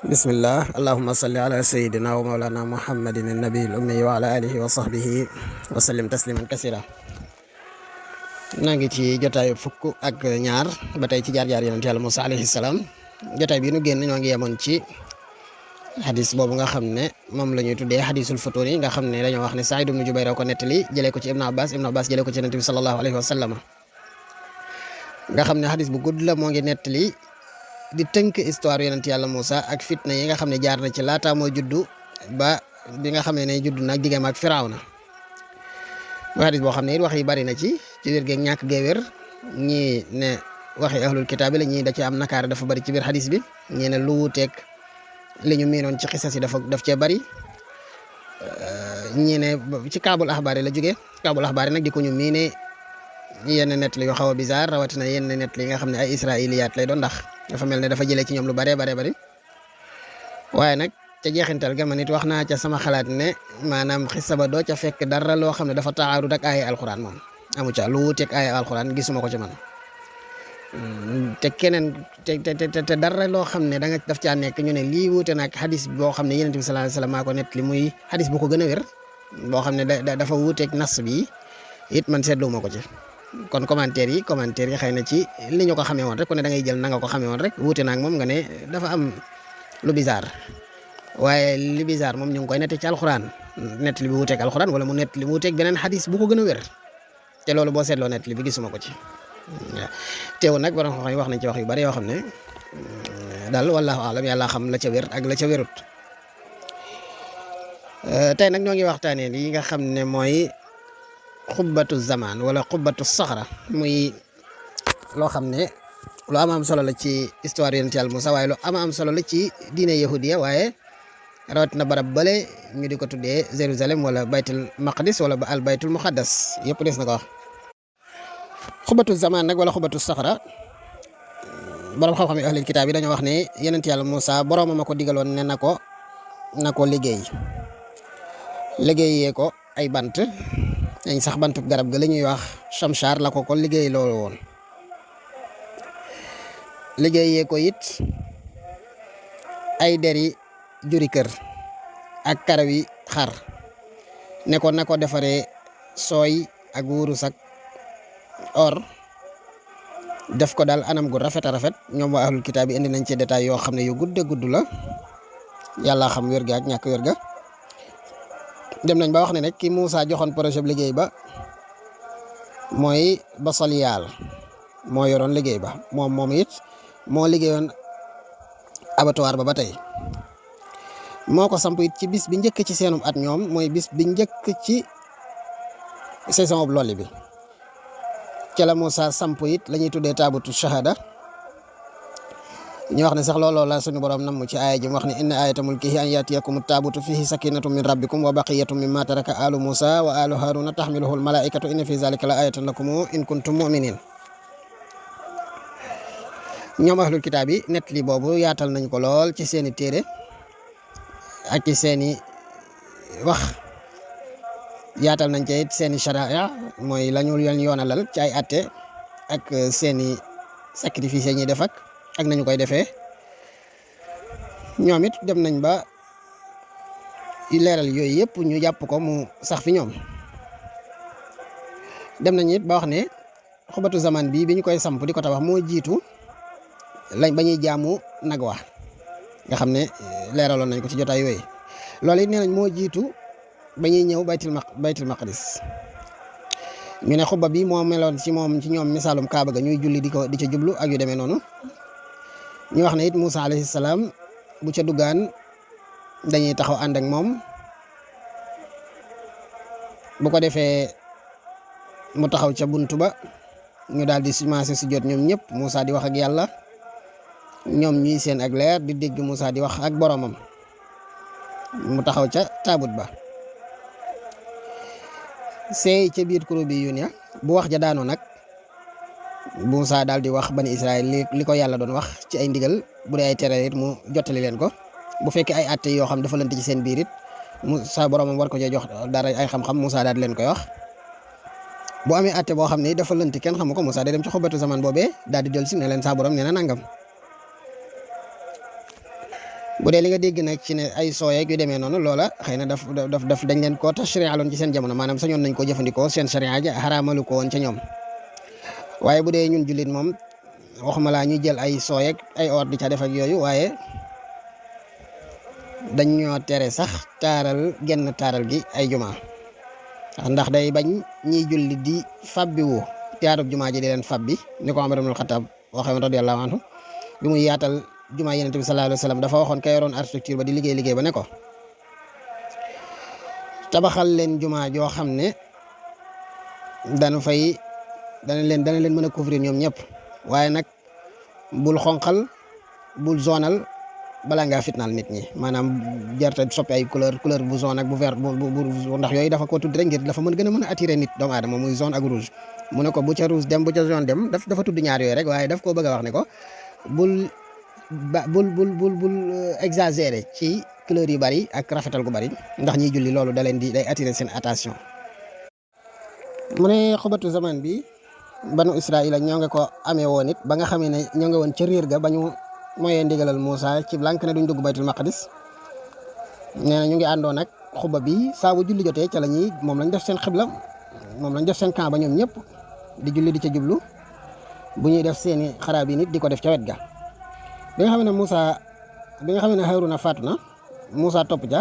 bismillah allahumma salli ala sayyidina wa mawlana muhammadin an-nabiy al-ummi wa ala alihi wa sahbihi wa sallim tasliman kasira. naa ngi ci jotaayu fukk ak ñaar ba tey ci jaar-jaar yonent Yàlla Musaa alayhi salaam. jotaay bi nu génn ñoo ngi yemoon ci xadis boobu nga xam ne moom la ñuy tuddee xadisul futuun yi nga xam ne dañoo wax ne Saïd ibn Jubayr ko nettali jëlee ko ci Ibn Abbas jëlee ko ci Yonent bi sallallahu alayhi wa sallam nga xam ne xadis bu gudd la moo ngi nettali di tënk histoire yonent Yàlla Musaa ak fitna yi nga xam ne jaar na ci laata moo juddu ba bi nga xam ne juddu nag diggam ak Firawna. mooy xadis boo xam ne it wax yi bari na ci wér geeg ñàkk gee wér ñii ne waxi ahlul kitaab la ñii da ci am nakaar dafa bari ci biir xadis bi ñii ne lu wuuteeg li ñu miinoon ci xisas yi daf cee bari ñii ne ci kaabul axbaar la jógee kaabul axbaar nag di ko ñu miine yenn nettali yu xaw a bizarre rawatina yenn nettali yi nga xam ne ay israiliyaat lay doon ndax dafa mel ne dafa jëlee ci ñoom lu bari waaye nag ca jeexintal ga man it wax naa ca sama xalaat ne maanaam xissa ba doo ca fekk dara loo xam ne dafa taarud ak ay alxuraan moom amu ca lu wuuteeg ay alxuraan gisuma ko ci man te keneen te dara loo xam ne daf caa nekk ñu ne lii wuute nag xadis boo xam ne Yonent bi sallallahu alayhi wasallam maa ko nettali muy xadis bu ko gën a wér boo xam ne dafa wuuteeg nas bi it man seetluwuma ko ci. kon commentaire yi xëy na ci li ñu ko xamee woon rek ku ne da ngay jël na nga ko xamee woon rek wuute naag moom nga ne dafa am lu bizarre waaye li bizarre moom ñu ngi koy nette ci alxuraan nettali bi wuuteeg alxuraan wala mu nettali mu wuuteeg beneen xadis bu ko gën a wér te loolu boo seetloo nettali bi gisuma ko ci. waaw teewul nag borom xam-xam yi wax nañ ci wax yu bari yoo xam ne daal wallaahu alam yàlla xam la ca wér ak la ca wérut. tey nag ñoo ngi waxtaanee li nga xam ne mooy xubbatu zaman wala xubbatu saxra muy loo xam ne lu am solo la ci histoire yonent Yàlla Musaa waaye lu am solo la ci diine yahudiya waaye rawatina barab bale ñu di ko tuddee Jérusalem wala baytul maqdis wala ba al baytul muqaddas yëpp des na ko wax. xubbatu zaman nag wala xubbatu saxra borom xam-xam yi ahlul kitaab yi dañoo wax ne yonent Yàlla Musaa boroomam a ko digaloon ne na ko liggéeyee ko ay bant. dañ sax bantub garab ga la ñuy wax chamchar la ko liggéey loolu woon liggéeyee ko it ay deri juri kër ak karawi xar ne ko na ko defaree sooy ak wurus ak or def ko daal anam gu rafet a rafet ñoom waa ahlul kitaab yi indi nañ ci détail yoo xam ne yu gudd la yàlla xam wér ga ak ñàkk wér ga dem nañ ba wax ne nag ki Musaa joxoon projet bi liggéey ba mooy Basaliyaal moo yoroon liggéey ba moom it moo liggéeyoon abattoir ba tey moo ko samp it ci bis bi njëkk ci seenum at ñoom mooy bis bi njëkk ci saison bu lolli bi ca la Musaa samp it la ñuy tuddee taabutu shahada ñu wax ne sax looloo la suñu borom nam ci aaya ji mu wax ne inna ayata mulkihi an yatiyakum taabutu fihi sakinatu min rabbikum wa baqiyatu mimma taraka alu Musa wa alu Haruna tahmiluhu almalaikatu inna fi zalika la ayatan lakum in kuntum mu'minin. ñoom ahlul kitaab yi nettali boobu yaatal nañ ko lool ci seeni téere ak ci seeni wax yaatal nañ ci it seeni sharia mooy lañu leen yoonalal ci ay atte ak seeni sacrifice ñuy def ak nañu koy defee ñoom it dem nañ ba leeral yooyu yëpp ñu jàpp ko mu sax fi ñoom dem nañ it ba wax ne xubatu zaman bi ñu koy samp di ko tabax moo jiitu lañ ba ñuy jaamu nag wax nga xam ne leeraloon nañ ko ci jotaay yooyu loolu it nee nañ moo jiitu ba ñuy ñëw baytul maqdis ñu ne xubba bi moo meloon ci ñoom misaalum kaaba ga ñuy julli di ca jublu ak yu demee noonu. ñu wax ne it Musaa alayhi salaam bu ca duggaan dañuy taxaw ànd ak moom bu ko defee mu taxaw ca buntu ba ñu daal di commencé si jot ñoom ñëpp Musaa di wax ak yàlla ñoom ñuy seen ak leer di dégg Musaa di wax ak boromam mu taxaw ca taabut ba seey ca biir kuréel bi yu ne bu wax ja daanoo nag. Musaa daal di wax bani Israël li ko yàlla doon wax ci ay ndigal bu dee ay tere it mu jottali leen ko bu fekkee ay atte yoo xam dafa lënt ci seen biir it Musaa boromam war ko cee jox dara ay xam-xam Musaa daal di leen koy wax bu amee atte boo xam ne dafa lënt kenn xamu ko Musaa day dem ci xubbatu zaman boobee daal di dellu si ne leen saa borom nee na nangam bu dee li nga dégg nag ci ne ay sooyeeg yu demee noonu loola xëy na daf dañ leen koo tashrialoon ci seen jamono maanaam sañoon nañ ko jëfandikoo seen sharia ja xaraamalu ko woon ca ñoom waaye bu dee ñun jullit moom waxuma laa ñuy jël ay sooyeeg ay or di ca def ak yooyu waaye dañ ñoo tere sax taaral genn taaral gi ay jumaa ndax day bañ ñiy julli di fabbiwu taarub jumaa ji di leen fabbi ni ko Umar ibnul Xattaab waxee radiyallahu anhu bi muy yaatal jumaa Yonent bi sallallahu alayhi wa sallam dafa waxoon ka yoroon architecture ba di liggéey ba ne ko tabaxal leen jumaa joo xam ne dana leen mën a couvrir ñoom ñëpp waaye nag bul xonqal bul zonal balaa ngaa fitnaal nit ñi maanaam jarta soppi ay couleur bu zone ak bu vert bu ndax yooyu dafa ko tudd rek ngir dafa gën a mën a attirer nit doomu aadama muy zone ak rouge mu ne ko bu ca rouge dem bu ca zone dem dafa tudd ñaar yooyu rek waaye daf koo bëgg a wax ne ko bul exagérer ci couleur yu bari ak rafetal gu bari ndax ñiy julli loolu day attirer seen attention. mu ne xubatu zaman bi banu Israël ñoo nga ko amee woon it ba nga xamee ne ñoo nga woon ca réer ga ba ñu mooyee ndigalal Moussa ci lànk ne duñ dugg baytul maqdis nee na ñu ngi àndoon ak xuba bi saa bu julli jotee ca moom lañ def seen xibla moom lañ def seen camp ba ñoom ñëpp di julli di ca jublu bu ñuy def seeni xaraab yi nit di ko def ca wet ga bi nga xam ne Haaruna faatu na Moussa topp ca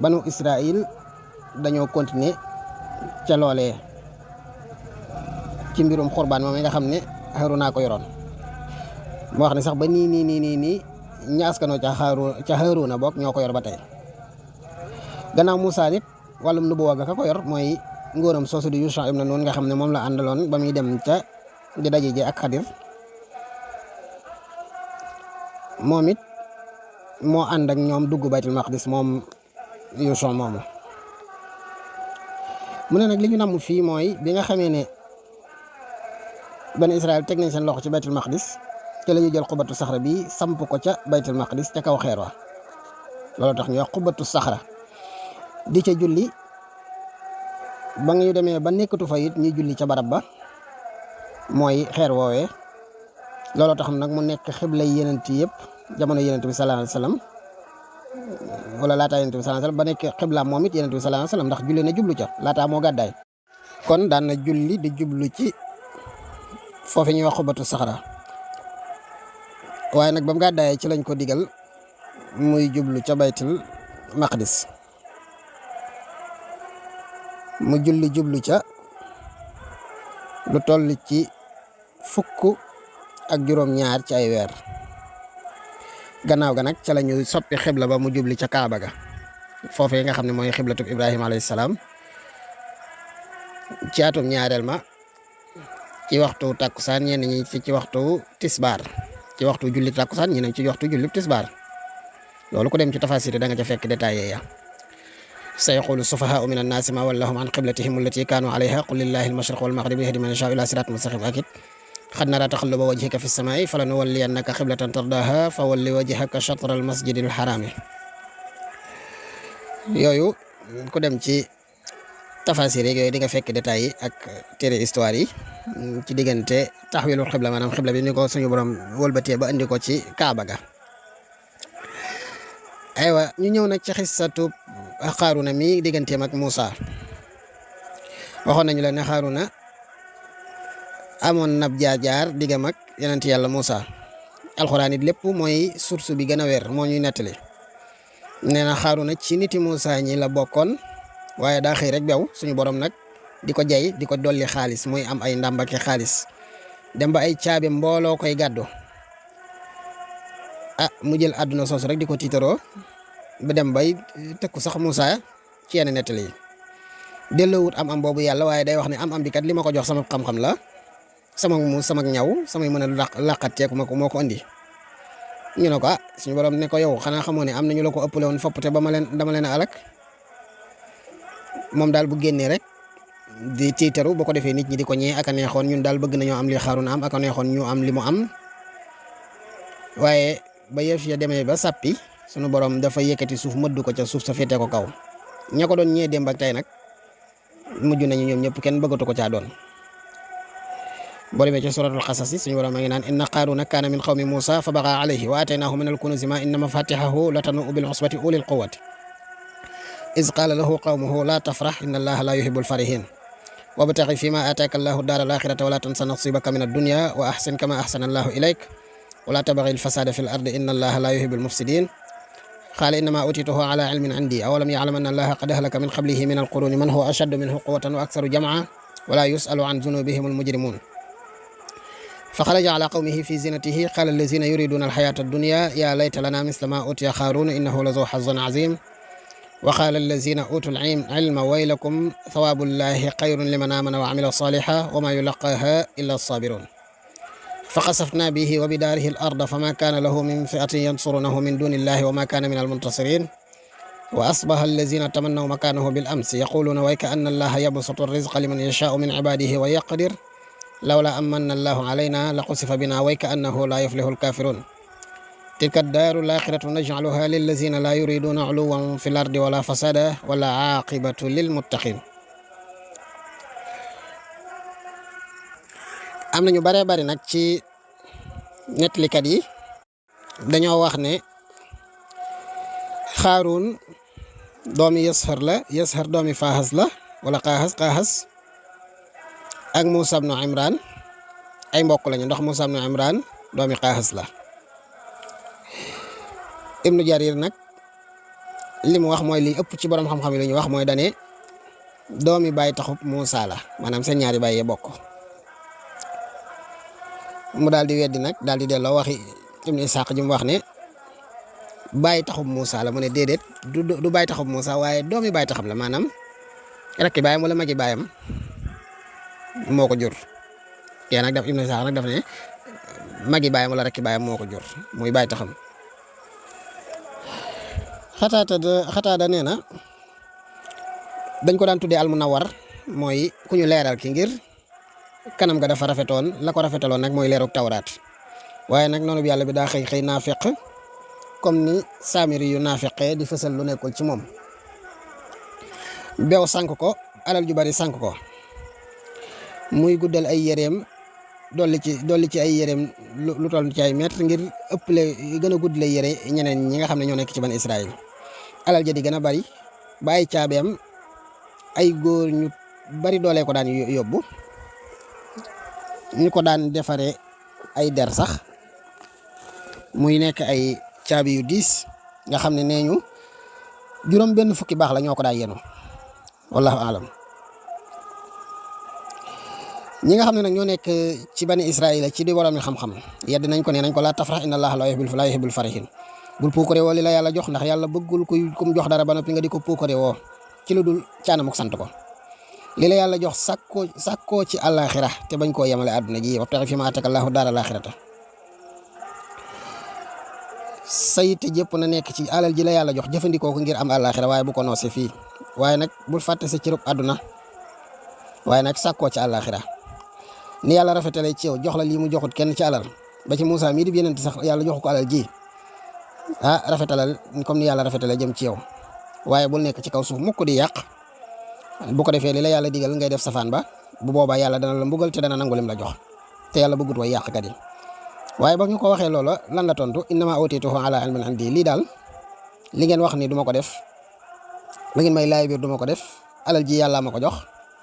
banu Israël dañoo continuer ca loolee ci mbirum xurbaan moom nga xam ne Haaruna ko yoroon moo wax ne sax ba nii ña askanoo ca Haaruna bokk ñoo ko yor ba tey gannaaw Moussa nit wàllum nubuwa ga ka ko yor mooy ngóoram soosu di Yusha ibn Nun nga xam ne moom la àndaloon ba muy dem ca di daje ji ak Xadir moom it moo ànd ak ñoom dugg baytul maqdis moom Yusha moomu mu ne nag li ñu namm fii mooy bi nga xamee ne bani Israël teg nañ seen loxo ci baytul maqdis te la ñu jël xubatu saxra bi samp ko ca baytul maqdis ca kaw xeer wa loolu tax ñu wax xubatu saxra di ca julli ba nga ñu demee ba nekkatu fa it ñuy julli ca barab ba mooy xeer woowee loolu tax nag mu nekk xibla yenent yëpp jamono yenent bi sallallahu alayhi wasallam wala laataa yenent bi sallallahu alayhi wasallam ba nekk xibla moom it yenent bi sallallahu alayhi wasallam ndax julli na jublu ca laataa moo gàddaay kon daan na julli di jublu ci foofu ñuy wax xubatu saxra waaye nag ba mu gàddaayee ci lañ ko digal muy jublu ca baytul maqdis mu julli jublu ca lu toll ci 12 ci ay weer gannaaw ga nag ca la ñu soppi xibla ba mu jubli ca Kaaba ga foofee nga xam ne mooy xiblatub Ibrahima alayhi salaam ci atum ñaareel ma ci waxtu takkusaan ñenn ñi ci waxtu tisbaar ci waxtu julli takkusaan ñeneen ci waxtu julli tisbaar loolu ko dem ci tafasir da nga ca fekk détaillé ya sayaqulu sufahaa'u mina nnaasi maa wallahum an qiblatihim allati kaanu alayha qul lillahi al-mashriqu wal-maghribu yahdi man yashaa'u ila siraatin mustaqim akid qad naraa taqalluba wajhika fi s-samaa'i falanuwalliyannaka qiblatan tardaaha fa walli wajhaka shatra al-masjidi al-haraami yooyu ku dem ci tafasir yooyu di nga fekk détails yi ak téere histoire yi ci diggante taxwilul xibla maanaam xibla bi ni ko suñu borom wëlbatee ba andi ko ci Kaaba ga aywa ñu ñëw nag ci xissatu Xaaruna mi digganteem ak Moussa waxoon nañu la ne Xaaruna amoon nab jaar-jaar diggam ak yonent yàlla Moussa alxuraan it lépp mooy source bi gën a wér moo ñuy nettali nee na Xaaruna ci niti Moussa ñi la bokkoon waaye daa xëy rek bew suñu borom nag di ko jay di ko dolli xaalis muy am ay ndàmbake xaalis dem ba ay caabi mbooloo koy gàddu mu jël àdduna soosu rek di ko tiitaroo ba dem bay tëkku sax Moussa ci yenn nettali yi delloowut am boobu yàlla waaye day wax ne am bi kat li ma ko jox sama xam-xam la sama ñaw samay mën a làqatteeku moo ko andi ñu ne ko suñu borom ne ko yow xanaa xamoo ne am na ñu la ko ëppale woon fopp te dama leen a alak moom daal bu génnee rek di tiitaru bu ko defee nit ñi di ko ñee ak a neexoon ñun daal bëgg nañoo am li Xaaruna am ak a neexoon ñu am li mu am waaye ba yëf ya demee ba sàppi sunu borom dafa yëkkati suuf mëdd ko ca suuf sa féete ko kaw ña ko doon ñee démb ak tey nag mujj nañu ñoom ñëpp kenn bëggatu ko caa doon boo demee ci suratul qasas suñu borom a ngi naan inna qaaruna kaana min qawmi Muusa fa bagaa alayhi wa aataynaahu min al-kunuuzi maa inna mafaatihahu latanu'u bil usbati ulil quwwati iz qaala lahu qawmuhu laa tafrah inna allaha laa yuhibbul farihin wabtaghi fiimaa aataaka allahu daara al-aaxirata wa laa tansa nasiibaka min ad-dunya wa ahsin kamaa ahsana allahu ilayk wa laa tabghi al-fasaada fil ardi inna allaha laa yuhibbul mufsidiin qaala innamaa uutiituhu alaa ilmin indii awalam ya'lam anna allaha qad ahlaka min qablihi min al-quruuni man huwa ashaddu minhu quwwatan wa aktharu jam'an wa laa yus'alu an dhunubihim al-mujrimuun فخرج على قومه في زينته قال الذين يريدون الحياة الدنيا يا ليت لنا مثل ما أوتي قارون إنه لذو حظ عظيم وقال الذين أوتوا العلم ويلكم ثواب الله خير لمن آمن وعمل صالحا وما يلقاها إلا الصابرون فخسفنا به وبداره الأرض فما كان له من فئة ينصرونه من دون الله وما كان من المنتصرين وأصبح الذين تمنوا مكانه بالأمس يقولون ويكأن الله يبسط الرزق لمن يشاء من عباده ويقدر لولا أمن الله علينا لقصف بنا ويكأنه لا يفلح الكافرون تلك الدار الآخرة نجعلها للذين لا يريدون علوا في الأرض ولا فسادا ولا عاقبة للمتقين am na ñu bare bari nag ci nettalikat yi dañoo wax ne Xaaruun doomi Yashar la Yashar doomi Faahas la wala Qaahas ak Muusaa ibnu Imraan ay mbokk lañu ndax Muusaa ibnu Imraan doomi Qaahas la Ibnu Jarir nag li mu wax mooy li ëpp ci borom xam-xam yi li ñu wax mooy dane doomi baay taxub Muusaa la maanaam seen ñaari baay yee bokk mu daal di weddi nag daal di delloo waxi Ibnu Isaaq ji mu wax ne baay taxub Muusaa la mu ne déedéet du baay taxub Muusaa waaye doomi baay taxam la maanaam rakki baayam wala magi baayam moo ko jur yaa nag daf Ibnu Isaaq nag daf ne magi baayam wala rakki baayam moo ko jur muy baay taxam Xataada nee na dañ ko daan tuddee almunawar mooy ku ñu leeral ki ngir kanam ga dafa rafetoon la ko rafetaloon nag mooy leeruk tawraat waaye nag noonu bi yàlla bi daa xëy naafeq comme ni saamiri yu naafeqee di fësal lu nekkul ci moom beew sànk ko alal ju bari sànk ko muy guddal ay yéreem dolli ci ay yéreem lu toll ci ay mètre ngir ëpple gën a guddale yére ñeneen ñi nga xam ne ñoo nekk ci ban Israël alal ja di gën a bari ba ay caabeem ay góor ñu bari doole ko daan yóbbu ñu ko daan defare ay der sax muy nekk ay caabi yu diis nga xam ne nee ñu juróom benn fukki baax la ñoo ko daa yenu wallahu alam ñi nga xam ne nag ñoo nekk ci bani Israël ci di borom xam-xam yedd nañ ko ne nañ ko laa tafrax inna allaha laa yuhibbul farihin bul puukare woo li la yàlla jox ndax yàlla bëggul kum jox dara ba noppi nga di ko puukare woo ci lu dul caanamuk sant ko li la yàlla jox sàkkoo ci àllaaxira te bañ koo yemale àdduna ji wabtaxi fiimaa aataaka allaahu daaral aaxirata sayte jëpp na nekk ci alal ji la yàlla jox jëfandikoo ko ngir am àllaaxira waaye bu ko noose fii waaye nag bul fàtte sa cërub àdduna waaye nag sàkkoo ci àllaaxira ni yàlla rafetale ci yow jox la lii mu joxut kenn ci alal ba ci Muusaa mii di yeneen sax yàlla joxu ko alal ji rafetalal comme ni yàlla rafetale jëm ci yow waaye bul nekk ci kaw suuf mukk di yàq bu ko defee li la yàlla digal ngay def safaan ba bu boobaa yàlla dana la mbugal te dana nangu lim la jox te yàlla bëggut way yàqkat yi waaye ba ñu ko waxee loola lan la tontu innamaa uutiituhu alaa ilmin indi lii daal li ngeen wax ni du ma ko def la ngeen may laay biir du ma ko def alal ji yàlla ma ko jox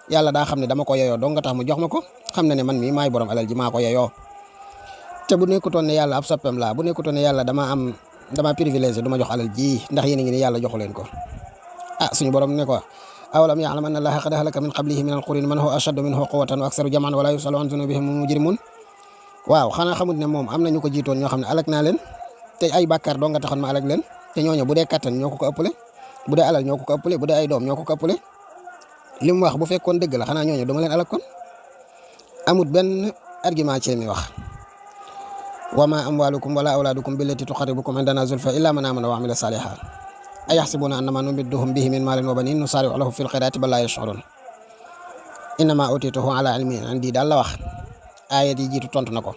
yàlla daa xam ne dama ko yeyoo dong nga tax mu jox ma ko xam na ne man mii maay borom alal ji maa ko yeyoo te bu nekkutoon ne yàlla ab soppeem laa bu nekkutoon ne yàlla dama privilégié du ma jox alal ji ndax yéen a ngi ne yàlla joxu leen ko suñu borom ne ko awalam ya'lam anna allaha qad ahlaka min qablihi min al-quruni man huwa ashaddu minhu quwwatan wa aktharu jam'an wa la yus'alu an dhunubihim mujrimun waaw xanaa xamut ne moom am na ñu ko jiitoon ñoo xam ne alak naa leen te ay bàkkaar doo nga taxoon ma alak leen te ñooñu bu dee kattan ñoo ko ëppale bu dee alal ñoo ko ëppale bu dee ay doom ñoo ko ëppale li mu wax bu fekkoon dëgg la xanaa ñooñu dama leen alak kon amut benn argument ci mi wax wa ma amwalukum wala awlaadukum billati tuqarribukum indana zulfa illa man amana wa amila salihan ayaxsibuna annama numidduhum bihi min maalin wa banin nusaari'u lahum fil xayraati bal laa yash'urun innama utituhu ala ilmin indi daal la wax aayat yi jiitu tontu na ko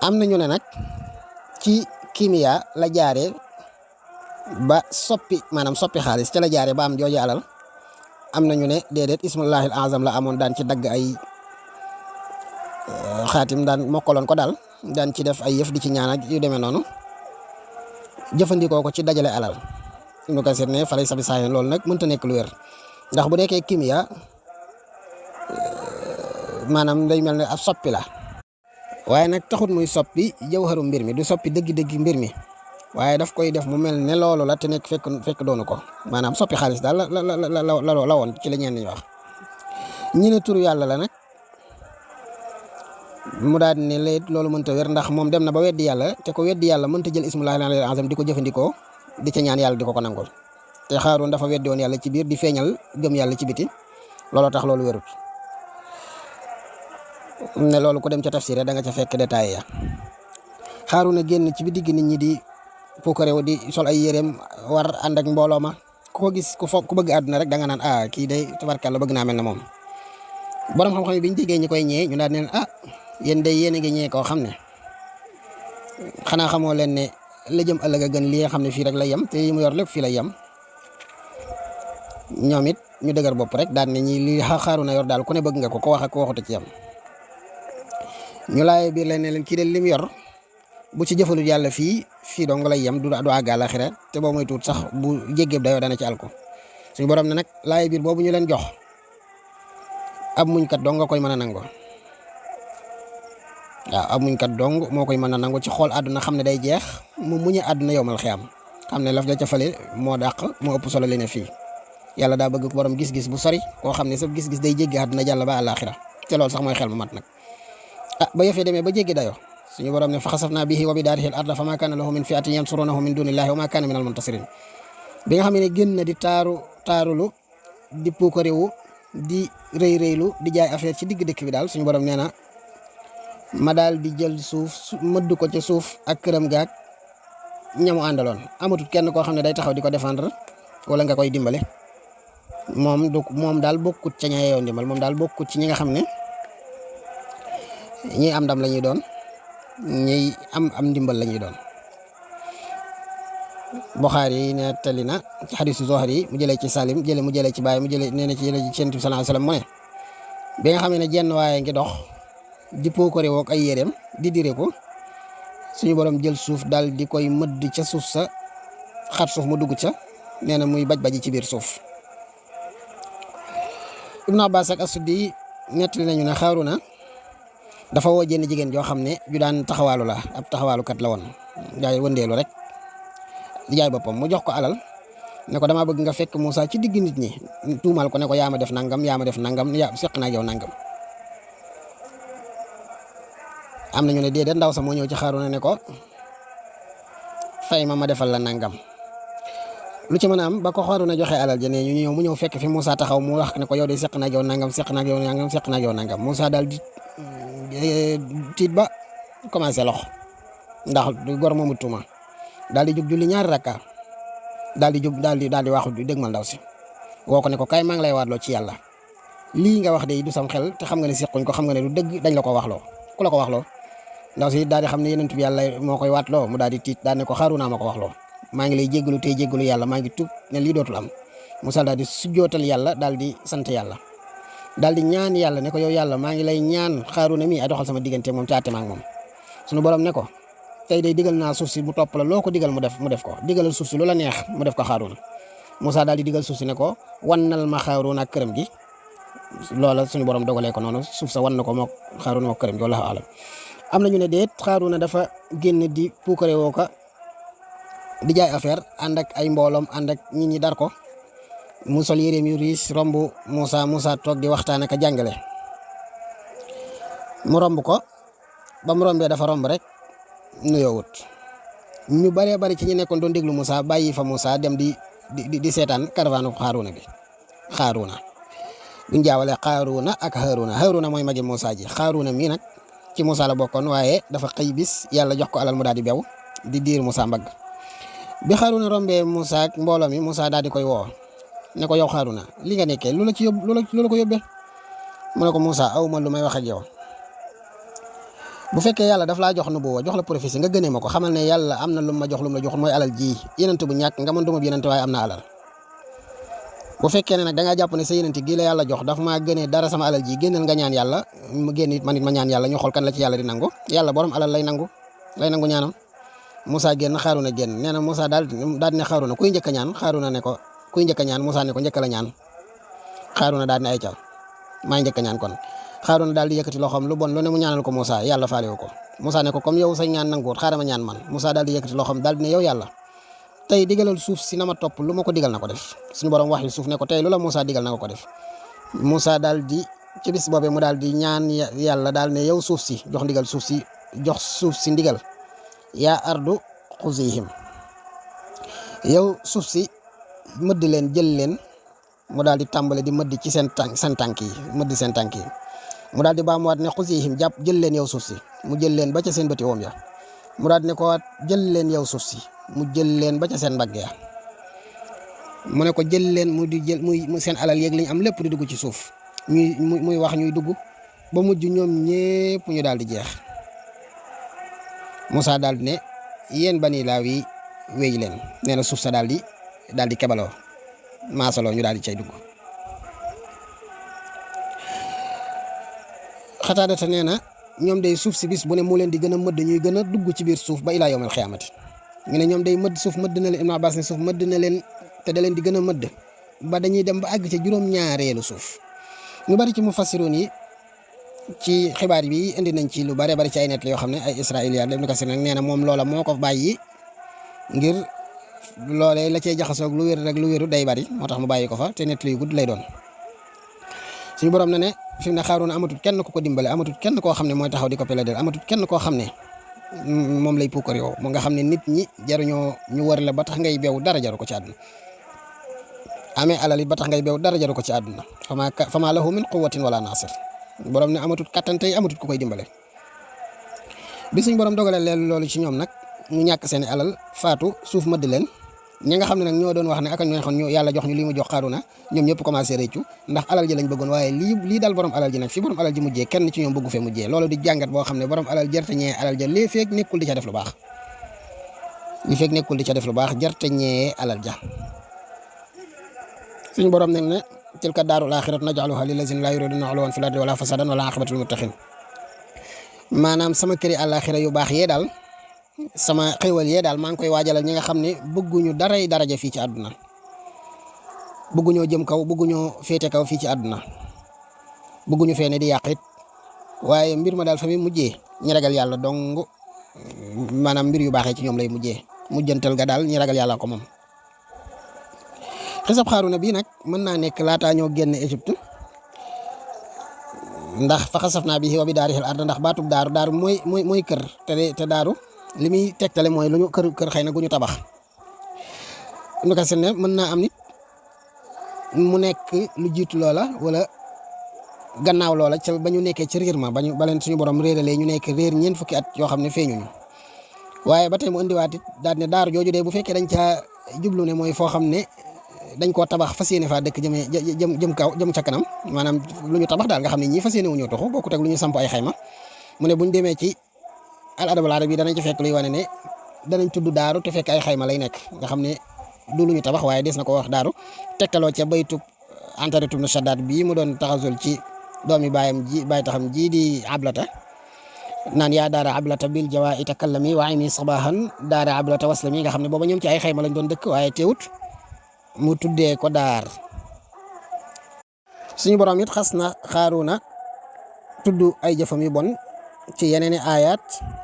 am na ñu ne nag ci kimiya la jaare ba soppi xaalis ca la jaare ba am jooju alal am nañu ne déedéet ismullahil azam la amoon daan ci dagg ay xaatim daan mokkaloon ko daal daan ci def ay yëf di ci ñaan ak yu demee noonu jëfandikoo ko ci dajale alal Ibnu Kasir ne falay sabi saahin loolu nag mënta nekk lu wér ndax bu nekkee kimiya maanaam day mel ne ab soppi la waaye nag taxut muy soppi jawharu mbir mi du soppi dëgg-dëgg mbir mi waaye daf koy def mu mel ne loolu la te nekk fekk doonu ko maanaam soppi xaalis daal la woon ci la ñenn ñi wax ñi ne turu yàlla la nag mu daal ne léet loolu mënta wér ndax moom dem na ba weddi yàlla te ko weddi yàlla mënta jël ismullahil azam di ko jëfandikoo di ca ñaan yàlla di ko nangul te Xaaruun dafa weddi woon yàlla ci biir di feeñal gëm yàlla ci biti looloo tax loolu wérut ne loolu ku dem ca tafsir da nga ca fekk détail ya Xaaruun a génn ci bi digg nit ñi di puukarewu di sol ay yéreem war ànd ak mbooloo ma ku ko gis ku bëgg àdduna rek da nga naan kii day tabarkàlla bëgg naa mel ne moom borom xam-xam yi biñ déggee ñi koy ñee ñu daal neen yéen day yéen a ngi ñee koo xam ne xanaa xamoo leen ne la jëm ëllëg a gën li nga xam ne fii rek lay yem te yi mu yor lépp fii lay yem ñoom it ñu dëgër bopp rek daal ne ñi li Xaaruun a yor daal ku ne bëgg nga ko wax ak ko waxute ci yem ñu laay biir leen ne leen kii de lim yor bu ci jëfalut yàlla fii dong lay yem du àgg àllaaxira te boo mooy tuut sax bu jéggéeb dayoo dana ci alko suñu borom ne nag laay biir boobu ñu leen jox ab muñkat dong nga koy mën a nango waaw ab muñkat dong moo koy mën a nangu ci xool àdduna xam ne day jeex mu muñe àdduna yowmal xiyaam xam ne laf la ca fale moo dàq moo ëpp solo li ne fii yàlla daa bëgg borom gis-gis bu sori koo xam ne sa gis-gis day jéggi àdduna jàll ba àllaaxira te loolu sax mooy xel mu mat nag ba yëfee demee ba jéggi dayoo suñu borom ne fa xasafnaa bihi wa bidaarihi al-arda fa maa kaana lahu min fi'atin yansurunahu min dunillahi wa maa kaana minal muntasirin bi nga xam ne génn na di taarulu di puukarewu di rëylu di jaay affaire ci digg dëkk bi daal suñu borom nee na ma daal di jël suuf mëdd ko ci suuf ak këram gaag ñamu àndaloon amatut kenn koo xam ne day taxaw di ko défendre wala nga koy dimbale moom daal bokkut ca ña yeewoo ndimbal moom daal bokkut ci ñi nga xam ne ñi am ndam la ñuy doon ñi am ndimbal la ñuy doon. Buxaari nettali na ci xadiisu Zuhri mu jëlee ci Salim mu jëlee ci Baay mu jëlee nee na ci Yonent bi sallallahu alayhi wasallam mu ne bi nga xam ne jenn waaye ngi dox di pookare wook ay yéreem di dire ko suñu borom jël suuf daal di koy mëdd ca suuf sa xat suuf mu dugg ca nee na muy baj-baji ci biir suuf. Ibnu Abbas ak As-Suddi nettali nañu ne Xaaruuna dafa woo jenn jigéen joo xam ne ju daan taxawaalu la ab taxawaalukat la woon jaay wëndeelu rek di jaay boppam mu jox ko alal ne ko damaa bëgg nga fekk Moussa ci digg nit ñi tuumal ko ne ko yaa ma def nangam seq naa ak yow nangam. am nañu ne déedéet ndaw sa moo ñëw ci Xaaruuna ne ko fay ma defal la nangam lu ci mën a am ba ko Xaaruuna joxe alal ja ne ñu ñëw mu ñëw fekk fi Moussa taxaw mu wax ne ko yow de seq naa ak yow nangam Moussa daal di tiit ba commencé lox ndax gor moomu tuuma daal di jug julli ñaari rakka daal di waxu dégmal ndaw si woo ko ne ko kay maa ngi lay waatloo ci yàlla lii nga wax de du sam xel te xam nga ne sequñ ko xam nga ne du dëgg dañ la ko waxloo ku la ko waxloo ndaw si daal di xam ne Yonent bi yàlla moo koy waatloo mu daal di tiit daal ne ko Xaaruuna ma ko waxloo maa ngi lay jéggalu tey jéggalu yàlla maa ngi tub ne lii dootul am Moussa daal di sujjootal yàlla daal di sant yàlla daal di ñaan yàlla ne ko yow yàlla maa ngi lay ñaan Xaaruuna mi a doxal sama diggante moom caate ma ak moom sunu borom ne ko tey day digal naa suuf si bu topp la loo ko digal mu def ko digalal suuf si lu la neex mu def ko Xaaruuna Moussa daal di digal suuf si ne ko wannal ma Xaaruuna ak këram gi loola suñu borom dogalee ko noonu suuf sa wan na ko mook Xaaruuna mook këram gi wallaahu a'lam. am nañu ne déet Xaaruuna dafa génn di puukare woo ko di jaay affaire ànd ak ay mbooloom ànd ak nit ñi dar ko mu sol yéreem yu riis romb Moussa toog di waxtaan ak a jàngale mu romb ko ba mu rombee dafa romb rek nuyoowut ñu bëree bëri ci ñi nekkoon doon déglu Moussa bàyyi fa Moussa dem di seetaan caravane Xaaruuna buñ jaawalee Xaaruuna ak Haaruna mooy magi Moussa ji Xaaruuna mii nag ci Moussa la bokkoon waaye dafa xëy bis yàlla jox ko alal mu daal di bew di diir Moussa mbagg bi Xaaruuna rombee Moussa ak mbooloo mi Moussa daal di koy woo ne ko yow Xaaruuna li nga nekkee lu la ko yóbbee mu ne ko Moussa aw ma lu may wax ak yow bu fekkee yàlla daf laa jox nubuwa jox la prophétie nga gënee ma ko xamal ne yàlla am na lu ma jox lu mu la jox mooy alal ji yenent bu ñàkk nga mën duma yenent waaye am na alal bu fekkee ne nag da ngaa jàpp ne sa yeneen gi la yàlla jox daf maa gënee dara sama alal ji génnal nga ñaan yàlla mu génn it man it ma ñaan yàlla ñu xool kan la ci yàlla di nangu yàlla borom alal lay nangu ñaanam Moussa génn Xaaruna génn nee na Moussa daal di ne Xaaruna kuy njëkk a ñaan Xaaruna ne ko kuy njëkk a ñaan Moussa ne ko njëkk la ñaan Xaaruna daal di ne ay ca maa njëkk a ñaan kon Xaaruna daal di yëkkati loxoom lu bon lu ne mu ñaanal ko Moussa yàlla faalewu ko Moussa ne ko comme yow say ñaan nanguwut xaaral ma ñaan man Moussa daal di yëkkati loxoom daal di ne yow yàlla tey digalal suuf si na ma topp lu ma ko digal na ko def suñu borom wax yi suuf ne ko tey lu la Moussa digal na ko def Moussa daal di ci bis boobee mu daal di ñaan yàlla daal ne yow suuf si jox suuf si ndigal yaa ardu xuzihim yow suuf si mëdd leen jël leen mu daal di tàmbale di mëdd ci seen tànk yi mëdd seen tànk yi mu daal di baamuwaat ne xuzihim jàpp jël leen yow suuf si mu jël leen ba ca seen bëti woom ya mu daal di ne ko waat jël leen yow suuf si mu jël leen ba ca seen mbagg ya mu ne ko jël leen mu di jël muy seen alal yeeg li ñu am lépp di dugg ci suuf muy wax ñuy dugg ba mujj ñoom ñépp ñu daal di jeex Moussa daal di ne yéen bani Laawi wéy leen nee na suuf sa daal di kebaloo maasaloo ñu daal di cay dugg Xataadata nee na ñoom day suuf si bis bu ne mu leen di gën a mëdd ñuy gën a dugg ci biir suuf ba ilaa yawmal xiyaamati ñu ne ñoom day mëdd suuf mëdd na leen Ibn Abbas ne suuf mëdd na leen te da leen di gën a mëdd ba dañuy dem ba àgg ca juróom-ñaareelu suuf ñu bari ci mufassiroon yi ci xibaar bi indi nañ ci lu bare bari ci ay net yoo xam ne ay israiliyaat Ibn Kasir nag nee na moom loola moo ko bàyyi ngir loolee la cee jaxasoog lu wér rek lu wéru day bari moo tax mu bàyyi ko fa te net yu gudd lay doon suñu borom na ne fi mu ne Xaaruuna amatul kenn ku ko dimbale amatul kenn koo xam ne mooy taxaw di ko plaider amatul kenn koo xam ne moom lay puukar yow mu nga xam ne nit ñi jaruñoo ñu wër la ba tax ngay beew dara jaru ko ci àdduna amee alal it ba tax ngay beew dara jaru ko ci àdduna fama lahu min quwwatin wala nasir borom ne amatul kattan tey amatul ku koy dimbale bi suñ borom dogale leen loolu ci ñoom nag ñu ñàkk seeni alal faatu suuf mëdd leen ñi nga xam ne nag ñoo doon wax ne ak ñoo xam ñu yàlla jox ñu lii mu jox Xaaruna ñoom ñëpp commencé réccu ndax alal ji lañ bëggoon waaye lii dal borom alal ji nag fi borom alal ji mujjee kenn ci ñoom bëggu fee mujjee loolu di jàngat boo xam ne borom alal jarte ñee alal ja lii feeg nekkul di ca def lu baax jarte ñee alal ja suñ borom nag ne tilka daarul aaxirat naj'aluha lillazina laa yuriduna uluwwan fil ardi wala fasadan wala aqibatul muttaqin maanaam sama këri àllaaxira yu baax yee daal sama xéwal yee daal maa ngi koy waajalal ñi nga xam ne bëgguñu daray daraja fii ci àdduna bëgguñoo jëm kaw bëgguñoo féete kaw fii ci àdduna bëgguñu fee ne di yàq it waaye mbir ma daal fa muy mujjee ñi ragal yàlla dong maanaam mbir yu baaxee ci ñoom lay mujjantal ga daal ñi ragal yàlla ko moom. xisab Xaaruna bii nag mën naa nekk laataa ñoo génn Égypte ndax fa xasafnaa bihi wa bidaarihi al-ard ndax baatub daaru mooy kër te daaru li muy tegtale mooy lu ñu kër xëy na gu ñu tabax nu ko ne mën naa am nit mu nekk lu jiitu loola wala gannaaw loola ca ba ñu nekkee ci réer ma ba leen suñu borom réeralee ñu nekk réer ñeent fukki at yoo xam ne feeñuñu waaye ba tey mu indiwaat it daal ne daaru jooju de bu fekkee dañ caa jublu ne mooy foo xam ne dañ koo tabax fas yéene faa dëkk jëm ca kanam maanaam lu ñu tabax daal nga xam ne ñii fas yéene wu ñoo toxu bokkut ak lu ñu samp ay xayma mu ne buñ demee ci al adabul arabi danañ ci fekk luy wane ne danañ tudd daaru te fekk ay xayma lay nekk nga xam ne du lu ñu tabax waaye des na ko wax daaru tegtaloo ca baytu Antarit ibn Shaddad bii mu doon taxasul ci doomi baayam baay taxam ji di ablata naan yaa daara ablata bil jawaa itakallami wa ayni sabahan daara ablata waslami nga xam ne booba ñoom ci ay xayma lañ doon dëkk waaye teewut mu tuddee ko daar suñu borom it xas na Xaaruna tudd ay jëfam yu bon ci yeneeni ayat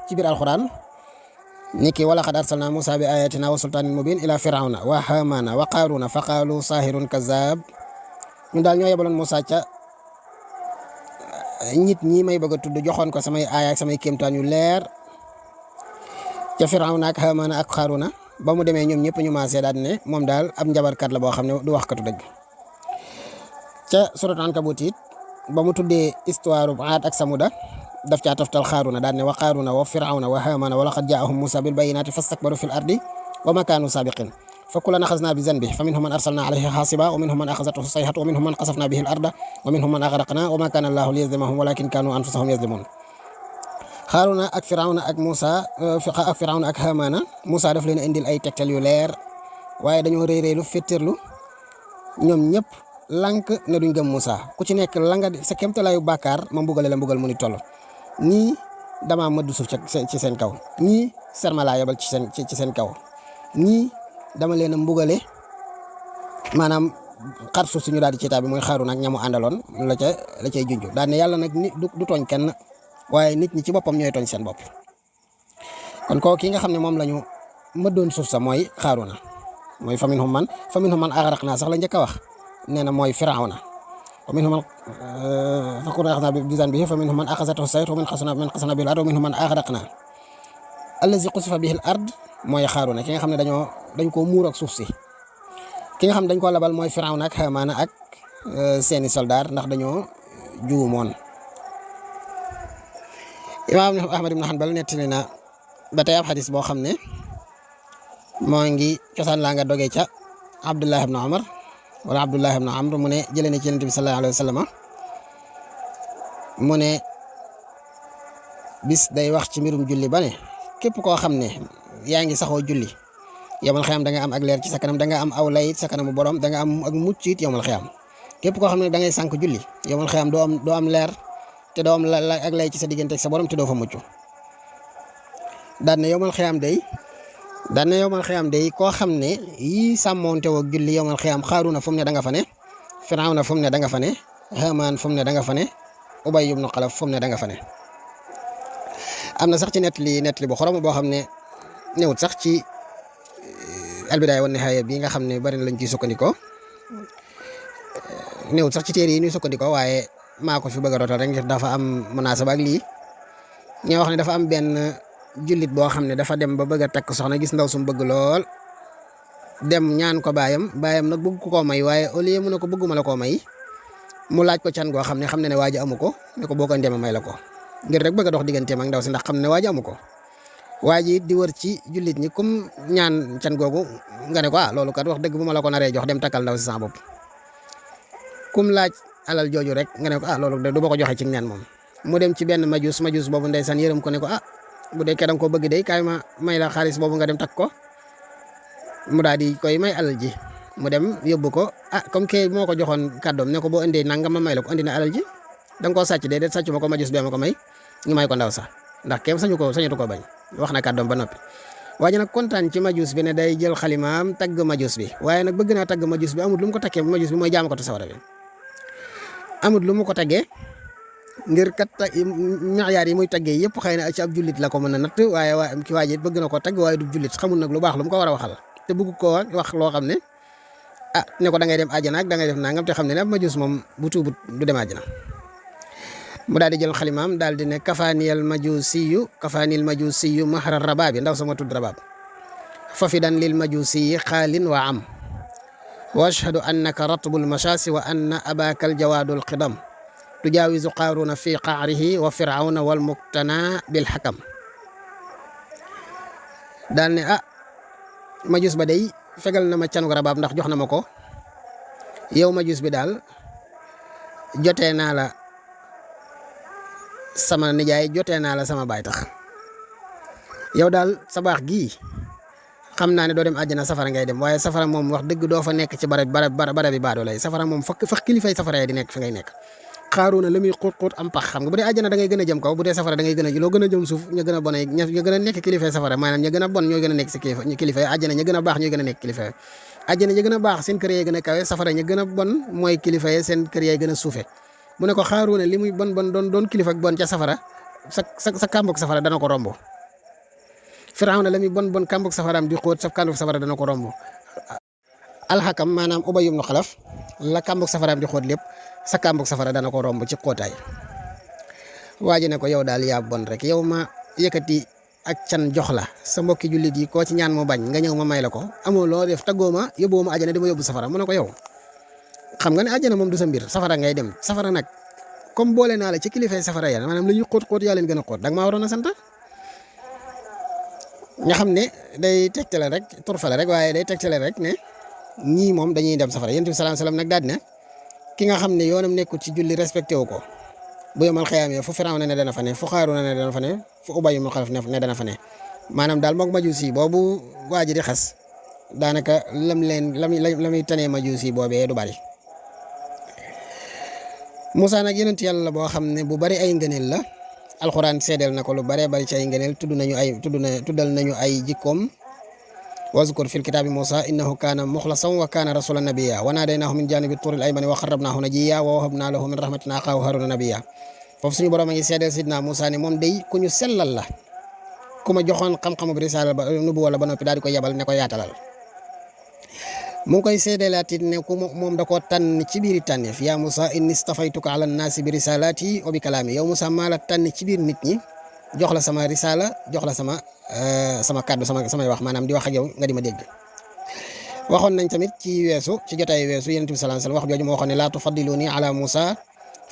ci biir alquran niki wala qad arsalna Musa bi ayatina wa sultanin mubin ila firawna wa hamana wa qaruna fa qalu sahirun kazab ñu daal ñoo yebaloon Musa ca nit ñi may bëgg a tudd joxoon ko samay aaya ak samay kéemtaan yu leer ca firawna ak hamana ak qaruna ba mu demee ñoom ñëpp ñu maasee daal ne moom daal ab njabarkat la boo xam ne du wax katu dëgg ca surat Ankabut it ba mu tuddee histoire bu Aad ak Samuda daf caa toftal Xaaruna daal ne wa Qaaruna wa Firawna wa Haamaana wa laqad jaahum Muusaa bil bayyinaati fastakbaru fil ardi wa maa kaanu saabiqiin fa kullan axaznaa bi zanbihi fa minhum man arsalnaa alayhi haasiban wa minhum man axazathu sayhatu wa minhum man xasafnaa bihi al arda wa minhum man agraqnaa wa maa kaana Allaahu liyazlimahum walaakin kaanuu anfusahum yazlimuun Xaaruna ak Firawna ak Muusaa ak Firawna ak Haamaana Muusaa daf leen indil ay tegtal yu leer waaye dañoo réeréelu féttirlu ñoom ñëpp lank ne duñ gëm Moussa ku ci nekk la nga sa kéemtalaayu bàkkaar ma mbugale la mbugal mu ni toll ñii damaa mëddu suuf ci seen kaw ñii serma laa yebal ci seen kaw ñii dama leen a mbugale maanaam xar suuf suñu daal di ci taa bi mooy xaaru nag ñamu àndaloon la cay junj daal ne yàlla nag nit du tooñ kenn waaye nit ñi ci boppam ñooy tooñ seen bopp kon koo ki nga xam ne moom la ñu mëddoon suuf sa mooy xaaruna mooy fa minhum man aghraqnaa sax la njëkk a wax nee na mooy firawna wa minhum man faqul axadnaa bi zanbihi fa minhum man axazathu sayhatu wa man xasafnaa bihi al-ard wa minhum man aghraqnaa allazi qusifa bihi al-ard mooy xaaruna ki nga xam ne dañ koo muur ak suuf si ki nga xam ne dañ koo labal mooy firawna ak Haamaana ak seeni soldaar ndax dañoo juumoon. Imaam Ahmad ibn Hanbal nettali na ba tey ab xadis boo xam ne moo ngi cosaan laa nga doge ca Abdullah ibn Umar wala Abdullah ibn Amr mu ne jëlee na ci Yonent bi sallallahu alayhi wa sallam mu ne bis day wax ci mbirum julli ba ne képp koo xam ne yaa ngi saxoo julli yomal xiyam da nga am ak leer ci sa kanam da nga am aw lay sa kanamu borom da nga am ak mucc it yomal xiyam képp koo xam ne da ngay sànq julli yomal xiyam doo am leer te doo am ak lay ci sa diggante ak sa borom te doo fa mucc daan na yomal xiyam day koo xam ne yii sàmmoonte woog julli yomal xiyam Xaaruna fu mu ne da nga fa ne Firawna fu mu ne da nga fa ne Haamaan fu mu ne da nga fa ne Ubay ibn Xalaf fu mu ne da nga fa ne am na sax ci nettali bu xorom boo xam ne newut sax ci Al-Bidaaya wan Nihaaya bi nga xam ne bari na lañ ciy sukkandikoo newut sax ci téere yi ñuy sukkandikoo waaye maa ko fi bëgg a rootal rek ngir dafa am munaasaba ak lii ñoo wax ne dafa am benn jullit boo xam ne dafa dem ba bëgg a takk soxna gis ndaw sum bëgg lool dem ñaan ko baayam nag bëgg ko koo may waaye au lieu mu ne ko bëgguma la koo may mu laaj ko can goo xam ne ne waa ji amu ko ne ko boo ko ndeme may la ko ngir rek bëgg a dox digganteem ak ndaw si ndax xam ne waa ji amu ko waa ji di wër ci jullit ñi kum ñaan can googu nga ne ko loolu kat wax dëgg bu ma la ko naree jox dem takkal ndaw si sa bopp kum laaj alal jooju rek nga ne ko loolu de du ma ko joxe ci neen moom mu dem ci benn majus boobu ndeysaan yërëm ko ne ko bu dee da nga koo bëgg day kaay ma may la xaalis boobu nga dem takk ko mu daal di koy may alal ji mu dem yóbbu ko comme que moo ko joxoon kàddoom ne ko boo indee nangam ma may la ko indi na alal ji da nga koo sàcc de sàcc ma ko majus bee ma ko may ñu may ko ndaw sax ndax kenn sañatu ko bañ wax na kàddoom ba noppi. waaye nag kontaan ci majus bi ne day jël xalimaam tagg majus bi waaye nag bëgg naa tagg majus bi amul lu mu ko takkee majus bi mooy jaam ko te sawara bi amul lu mu ko taggee ngir kat miyaar yi muy taggee yëpp xëy na ci ab jullit la ko mën a natt waaye ki waa ji bëgg na ko tagg waaye du jullit xamul nag lu baax lu mu ko war a waxal te bëgg koo wax loo xam ne ne ko da ngay dem àjjana ak da ngay def nangam te xam ne ab majus moom bu tuubut du dem àjjana mu daal di jël xalimaam daal di ne kafaaniyal majusiyu mahra rabaabi ndaw sama tudd rabaab fafidan lil majusiyi xaalin wa am wa ashhadu annaka ratbul mashaasi wa anna abakal jawaadul qidam tujaawizu qaaruna fi qaarihi wa firawna wal muktana bil xakam daal ne majus ba day fegal na ma canu rabaab ndax jox na ma ko yow majus bi daal jotee naa la sama nijaay jotee naa la sama baay tax yow daal sa baax gii xam naa ne doo dem àjjana safara ngay dem waaye safara moom wax dëgg doo fa nekk ci barab bi baadoo lay safara moom fa kilifay safara di nekk fi ngay nekk Xaaruuna la muy xóot am pax xam nga bu dee àjjana da ngay gën a jëm kaw bu dee safara da ngay gën a loo gën a jëm suuf ña gën a bon ña gën a nekk kilifay safara maanaam ña gën a bon ñooy gën a nekk si kilifay àjjana ña gën a baax ñooy gën a nekk kilifay àjjana ña gën a baax seen kër yee gën a kawe safara ña gën a bon mooy kilifay seen kër yee gën a suufe mu ne ko Xaaruuna li muy bon doon kilifa ak bon ca safara sa kàmbug safara dana ko romb Firawna la muy bon kàmbug safaraam di xóot sa kàmbug safara dana ko romb alxakam maanaam Ubay ibn Xalaf la kàmbug safaraam di xóot lépp sa kàmbug safara dana ko romb ci xóotaay waa ji ne ko yow daal yaa bon rek yow ma yëkkati ak can jox la sa mbokki jullit yi koo ci ñaan mu bañ nga ñëw ma may la ko amoo loo def taggoo ma yóbboo ma àjjana dama yóbbu safara mu ne ko yow xam nga ne àjjana moom du sa mbir safara ngay dem safara nag comme boole naa la ci kilifay safara ya maanaam lu ñuy xóot yaa leen gën a xóot danga maa waroon a sant nga xam ne day tegtale rek turfale rek waaye day tegtale rek ne ñii moom dañuy dem safara yonent bi sallallahu alayhi wasallam nag daal ne ki nga xam ne yoonam nekkul ci julli respecté wu ko bu yomal xiyaamee fu Firawna ne dana fa ne fu Xaaruuna ne dana fa ne fu Ubay ibn Xalaf ne dana fa ne maanaam daal moog majusi boobu waa ji di xas daanaka lam tanee majuusi boobee du bari. Moussa nag yonent yàlla la boo xam ne bu bari ay ngëneel la alxuraan seedeel na ko lu baree bari ci ay ngëneel tuddal nañu ay jikkoom. wazkur fil kitaabi Moussa innahu kaana muxlasan wa kaana rasulan nabiyya wa naadaynaahu min jaanibi tuuril aymani wa qarrabnaahu najiyya wa wahabnaa lahu min rahmatinaa axaahu Haaruna nabiyya. foofu suñu borom a ngi seedeel sidna Moussa ne moom day ku ñu sellal la ku ma joxoon xam-xamu risaala ba nubuwa la ba noppi daal di ko yebal ne ko yaatalal. mu ngi koy seedelaat it ne ku moom da koo tànn ci biir tànneef yaa Moussa inni stafaytuka ala naasi bi risalaati wa bi kalaami yow Moussa maa la tànn ci biir nit ñi jox la sama risaala jox la sama kàddu samay wax maanaam di wax ak yow nga di ma dégg. waxoon nañ tamit ci jotaay weesu yonent bi sallallahu alayhi wasallam wax jooju moo waxoon ne laa tufaddiluni ala Moussa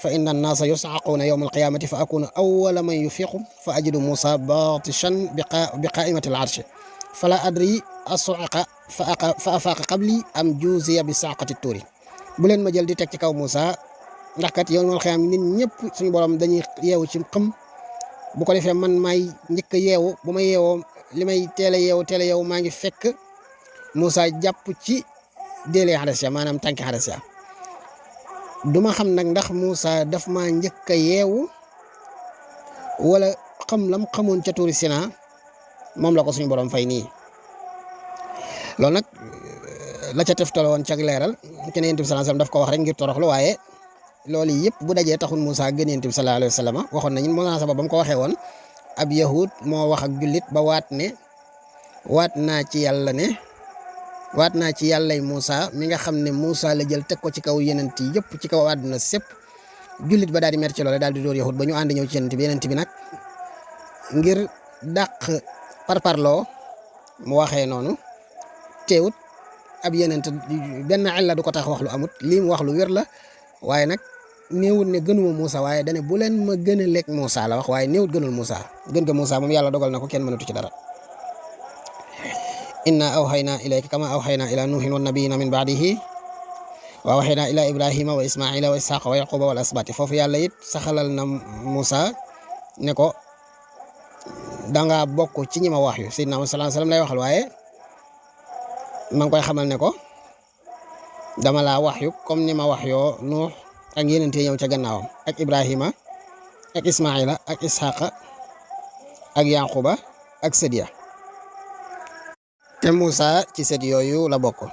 fa inna an-naasa yus'aquuna yawma al-qiyaamati fa akunu awwala man yufiqu fa ajidu Moussa baatishan bi qaa'imati al-arshi fala adri asuqa fa afaaqa qabli am juuziya bi saaqati tuuri. bu leen ma jël di teg ci kaw Moussa ndax kat yawmal qiyaam nit ñëpp suñu borom dañuy yeewu ci xam bu ko defee man maay njëkk a yeewu bu ma yeewoo li may teel a yeewu maa ngi fekk Moussa jàpp ci déele xadas ya maanaam tànki xadas ya du ma xam nag ndax Moussa daf maa njëkk a yeewu wala xam lam xamoon ca tuuri Sinaa moom la ko suñu borom fay nii. loolu nag la ca teftale woon cag leeral kenn Yonent bi sallallahu alayhi wasallam daf ko wax rek ngir toroxlu waaye loolu yëpp bu dajee taxul Moussa gën Yonent bi sallallahu alayhi wasallam waxoon nañu Moussa ba mu ko waxee woon ab yahud moo wax ak jullit ba waat naa ci yàllay Moussa mi nga xam ne Moussa la jël teg ko ci kaw yonent yi yëpp ci kaw àdduna sépp jullit ba daal di mer ci loolu daal di dóor yahud ba ñu ànd ñëw ci yonent bi nag ngir dàq parparloo mu waxee noonu teewut ab yonent benn illa du ko tax wax lu amut lii mu wax lu wér la waaye nag néewut ne gënuma Moussa waaye dane bu leen ma gën a lekk Moussa la wax waaye néewut gënul Moussa gën nga Moussa moom yàlla dogal na ko kenn mënatu ci dara. inna awxaynaa ilayka kama awxaynaa ila nuuhin wa nabiyina min baadihi wa awxaynaa ila ibrahima wa ismaila wa isxaqa wa yaquba wal asbati foofu yàlla it saxalal na Moussa ne ko danga bokk ci ñi ma wax yu Seydina Muhammad sallallahu alayhi wasallam lay waxal waaye ma ngi koy xamal ne ko dama laa wax yu comme ni ma wax yoo Nuux ak yeneen ñëw ca gannaawam ak Ibrahima ak Ismaila ak Isxaqa ak Yaquba ak Sadiya te Moussa ci sët yooyu la bokk.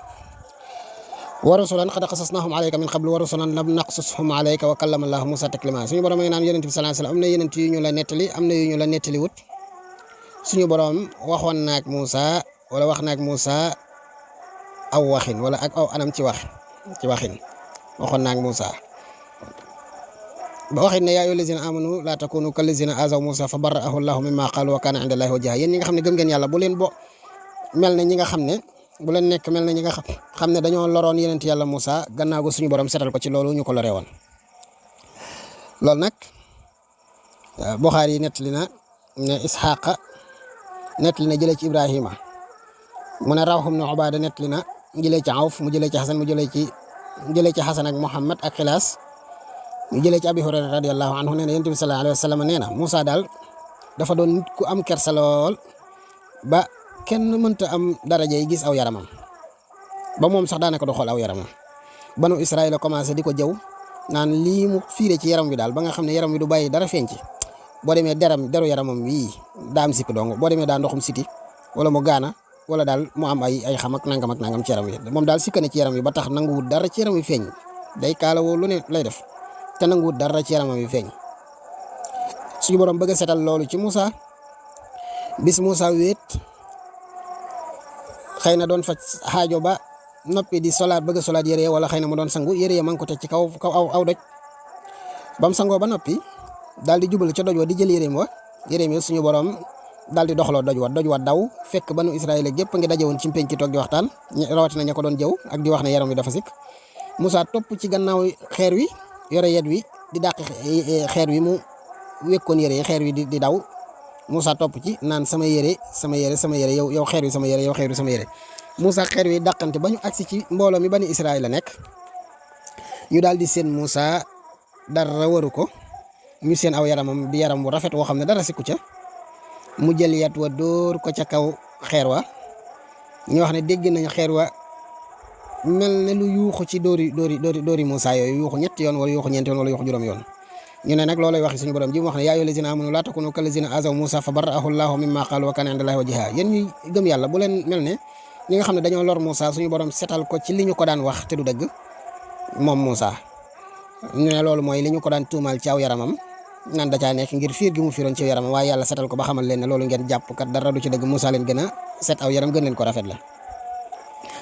wa rusulan qad qasasnahum alayka min qablu wa rusulan lam naqsushum alayka wa kallama Allahu Moussa taklima suñu borom a ngi naan yonent bi sallallahu alayhi wasallam am na yonent yu ñu la nettali am na yu ñu la nettali wut suñu borom waxoon na ak Moussa wala wax na ak Moussa aw waxin wala ak aw anam ci waxin waxoon na ak Moussa ba waxin ne yaa ayyuhal lazina amanu laa takunu kal lazina azaw Moussa fa barra'ahu Allahu mimma qalu wa kana 'inda Allahi wajha yéen ñi nga xam ne gëm ngeen yàlla bu leen mel ne ñi nga xam ne bu leen nekk mel ne ñi nga xam ne dañoo loroon yonent yàlla Moussa gannaaw go suñu borom setal ko ci loolu ñu ko loree woon. loolu nag Buxaari yi nettali na ne Isxaaqa nettali na jëlee ci Ibrahima mu ne Rawh ibn Ubaada nettali na jëlee ci Awf mu jëlee ci Xasan mu jëlee ci Xasan ak Muhammad ak Xilaas mu jëlee ci Abi Hurayra radiyallahu anhu nee na Yonent bi sallallahu alayhi wa sallam nee na Moussa daal dafa doon nit ku am kersa lool ba kenn mënta am daraja yi gis aw yaramam ba moom sax daanaka du xool aw yaramam banu Israël a commencé di ko jëw naan lii mu fiire ci yaram wi daal ba nga xam ne yaram wi du bàyyi dara feeñ ci boo demee deru yaramam wii daa am sikk dong boo demee daa ndoxum siti wala mu gaana wala daal mu am ay xam ak nangam ci yaram wi moom daal sikk na ci yaram wi ba tax nanguwut dara ci yaram wi feeñ day kaalawoo lu ne lay def te nanguwut dara ci yaramam wi feeñ suñu borom bëgg a setal loolu ci Moussa bis Moussa wéet xëy na doon faj xaajo ba noppi di bëgg a solaat yére wala xëy na mu doon sangu yére ya ma ngi ko teg ci kaw aw doj bam sangoo ba noppi daal di jubal ca doj wa di jël yéreem yi suñu borom daal di doxaloo doj wa daw fekk banu Israël gépp ngi daje woon ci penc ci toog di waxtaan rawatina ña ko doon jëw ak di wax ne yaram wi dafa sikk Moussa topp ci gannaaw xeer wi yore yet wi di dàq xeer wi mu wekkoon yére yi xeer wi di daw Moussa topp ci naan sama yére yow xeer wi sama yére Moussa xeer wi dàqante ba ñu agsi ci mbooloo mi bani Israël la nekk ñu daal di seen Moussa dara waru ko ñu seen aw yaramam di yaram bu rafet woo xam ne dara sikku ca mu jël yat wa dóor ko ca kaw xeer wa ñu wax ne dégg nañ xeer wa mel ne lu yuuxu ci dóori Moussa yooyu yuuxu ñetti yoon wala yuuxu ñeenti yoon wala yuuxu juróom yoon ñu ne nag loolay waxi suñu borom ji mu wax ne yaa ayyuhal lazina amanu laa takunu kal lazina azaw Moussa fa barra'ahu Allahu mimma qaalu wa kaana inda Allahi wajjiha yéen ñuy gëm yàlla bu leen mel ne ñi nga xam ne dañoo lor Moussa suñu borom setal ko ci li ñu ko daan wax te du dëgg moom Moussa ñu ne loolu mooy li ñu ko daan tuumaal ci aw yaramam naan da caa nekk ngir fiir gi mu fiiroon ci yaramam waaye yàlla setal ko ba xamal leen ne loolu ngeen jàpp kat dara du ci dëgg Moussa leen gën a set aw yaram gën leen ko rafet la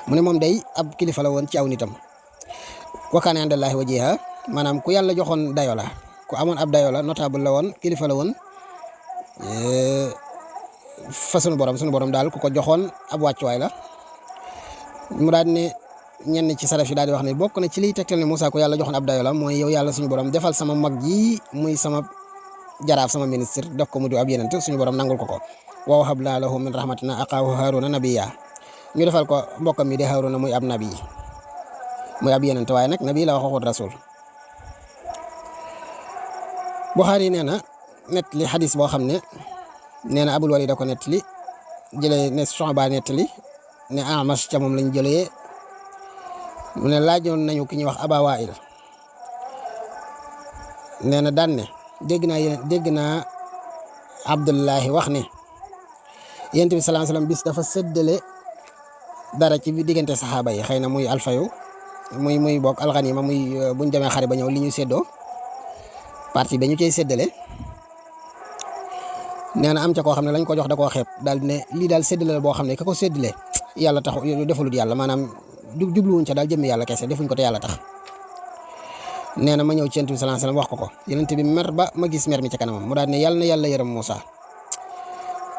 mu ne moom day ab kilifa la woon ci aw nitam wa kaana inda Allahi wajjiha maanaam ku yàlla joxoon dayo la ku amoon ab dayo la notable la woon kilifa la woon fa sunu borom daal ku ko joxoon ab wàccuwaay la mu daal ne ñenn ci salaf yi daal di wax ne bokk na ci liy tegtal ne Moussa ko yàlla joxoon ab dayo la mooy yow yàlla suñu borom defal sama mag ji muy sama jaraaf sama ministre def ko mu di ab yenent suñu borom nangul ko wa wahabnaa lahu min rahmatina aqaahu Haaruna nabiyya ñu defal ko mbokkam mi di Haaruna muy ab nabi muy ab yenent waaye nag nabi la waxut rasul. Buxaari nee na net li xadis boo xam ne nee na Abul Walid da ko net li jëlee ne Shu'ba net li ne Amash ca moom lañ jëlee mu ne laajoon nañu ki ñuy wax Aba Waa'il nee na daan ne dégg naa Abdullahi wax ne Yonent bi sallallahu alayhi wasallam bis dafa séddale dara ci diggante saxaaba yi xëy na muy alfayu muy bokk alxanima muy buñ demee xare ba ñëw li ñu séddoo parti ba ñu cay séddale nee na am ca koo xam ne lañ ko jox da koo xeeb daal ne lii daal séddale la boo xam ne ka ko séddale yàlla tax defalut yàlla maanaam jubluwuñ ca daal jëmmi yàlla kese defuñ ko te yàlla tax nee na ma ñëw ci Yonent bi sallallahu alayhi wasallam wax ko Yonent bi mer ba ma gis mer mi ca kanamam mu daal ne yàlla na yàlla yërëm Moussa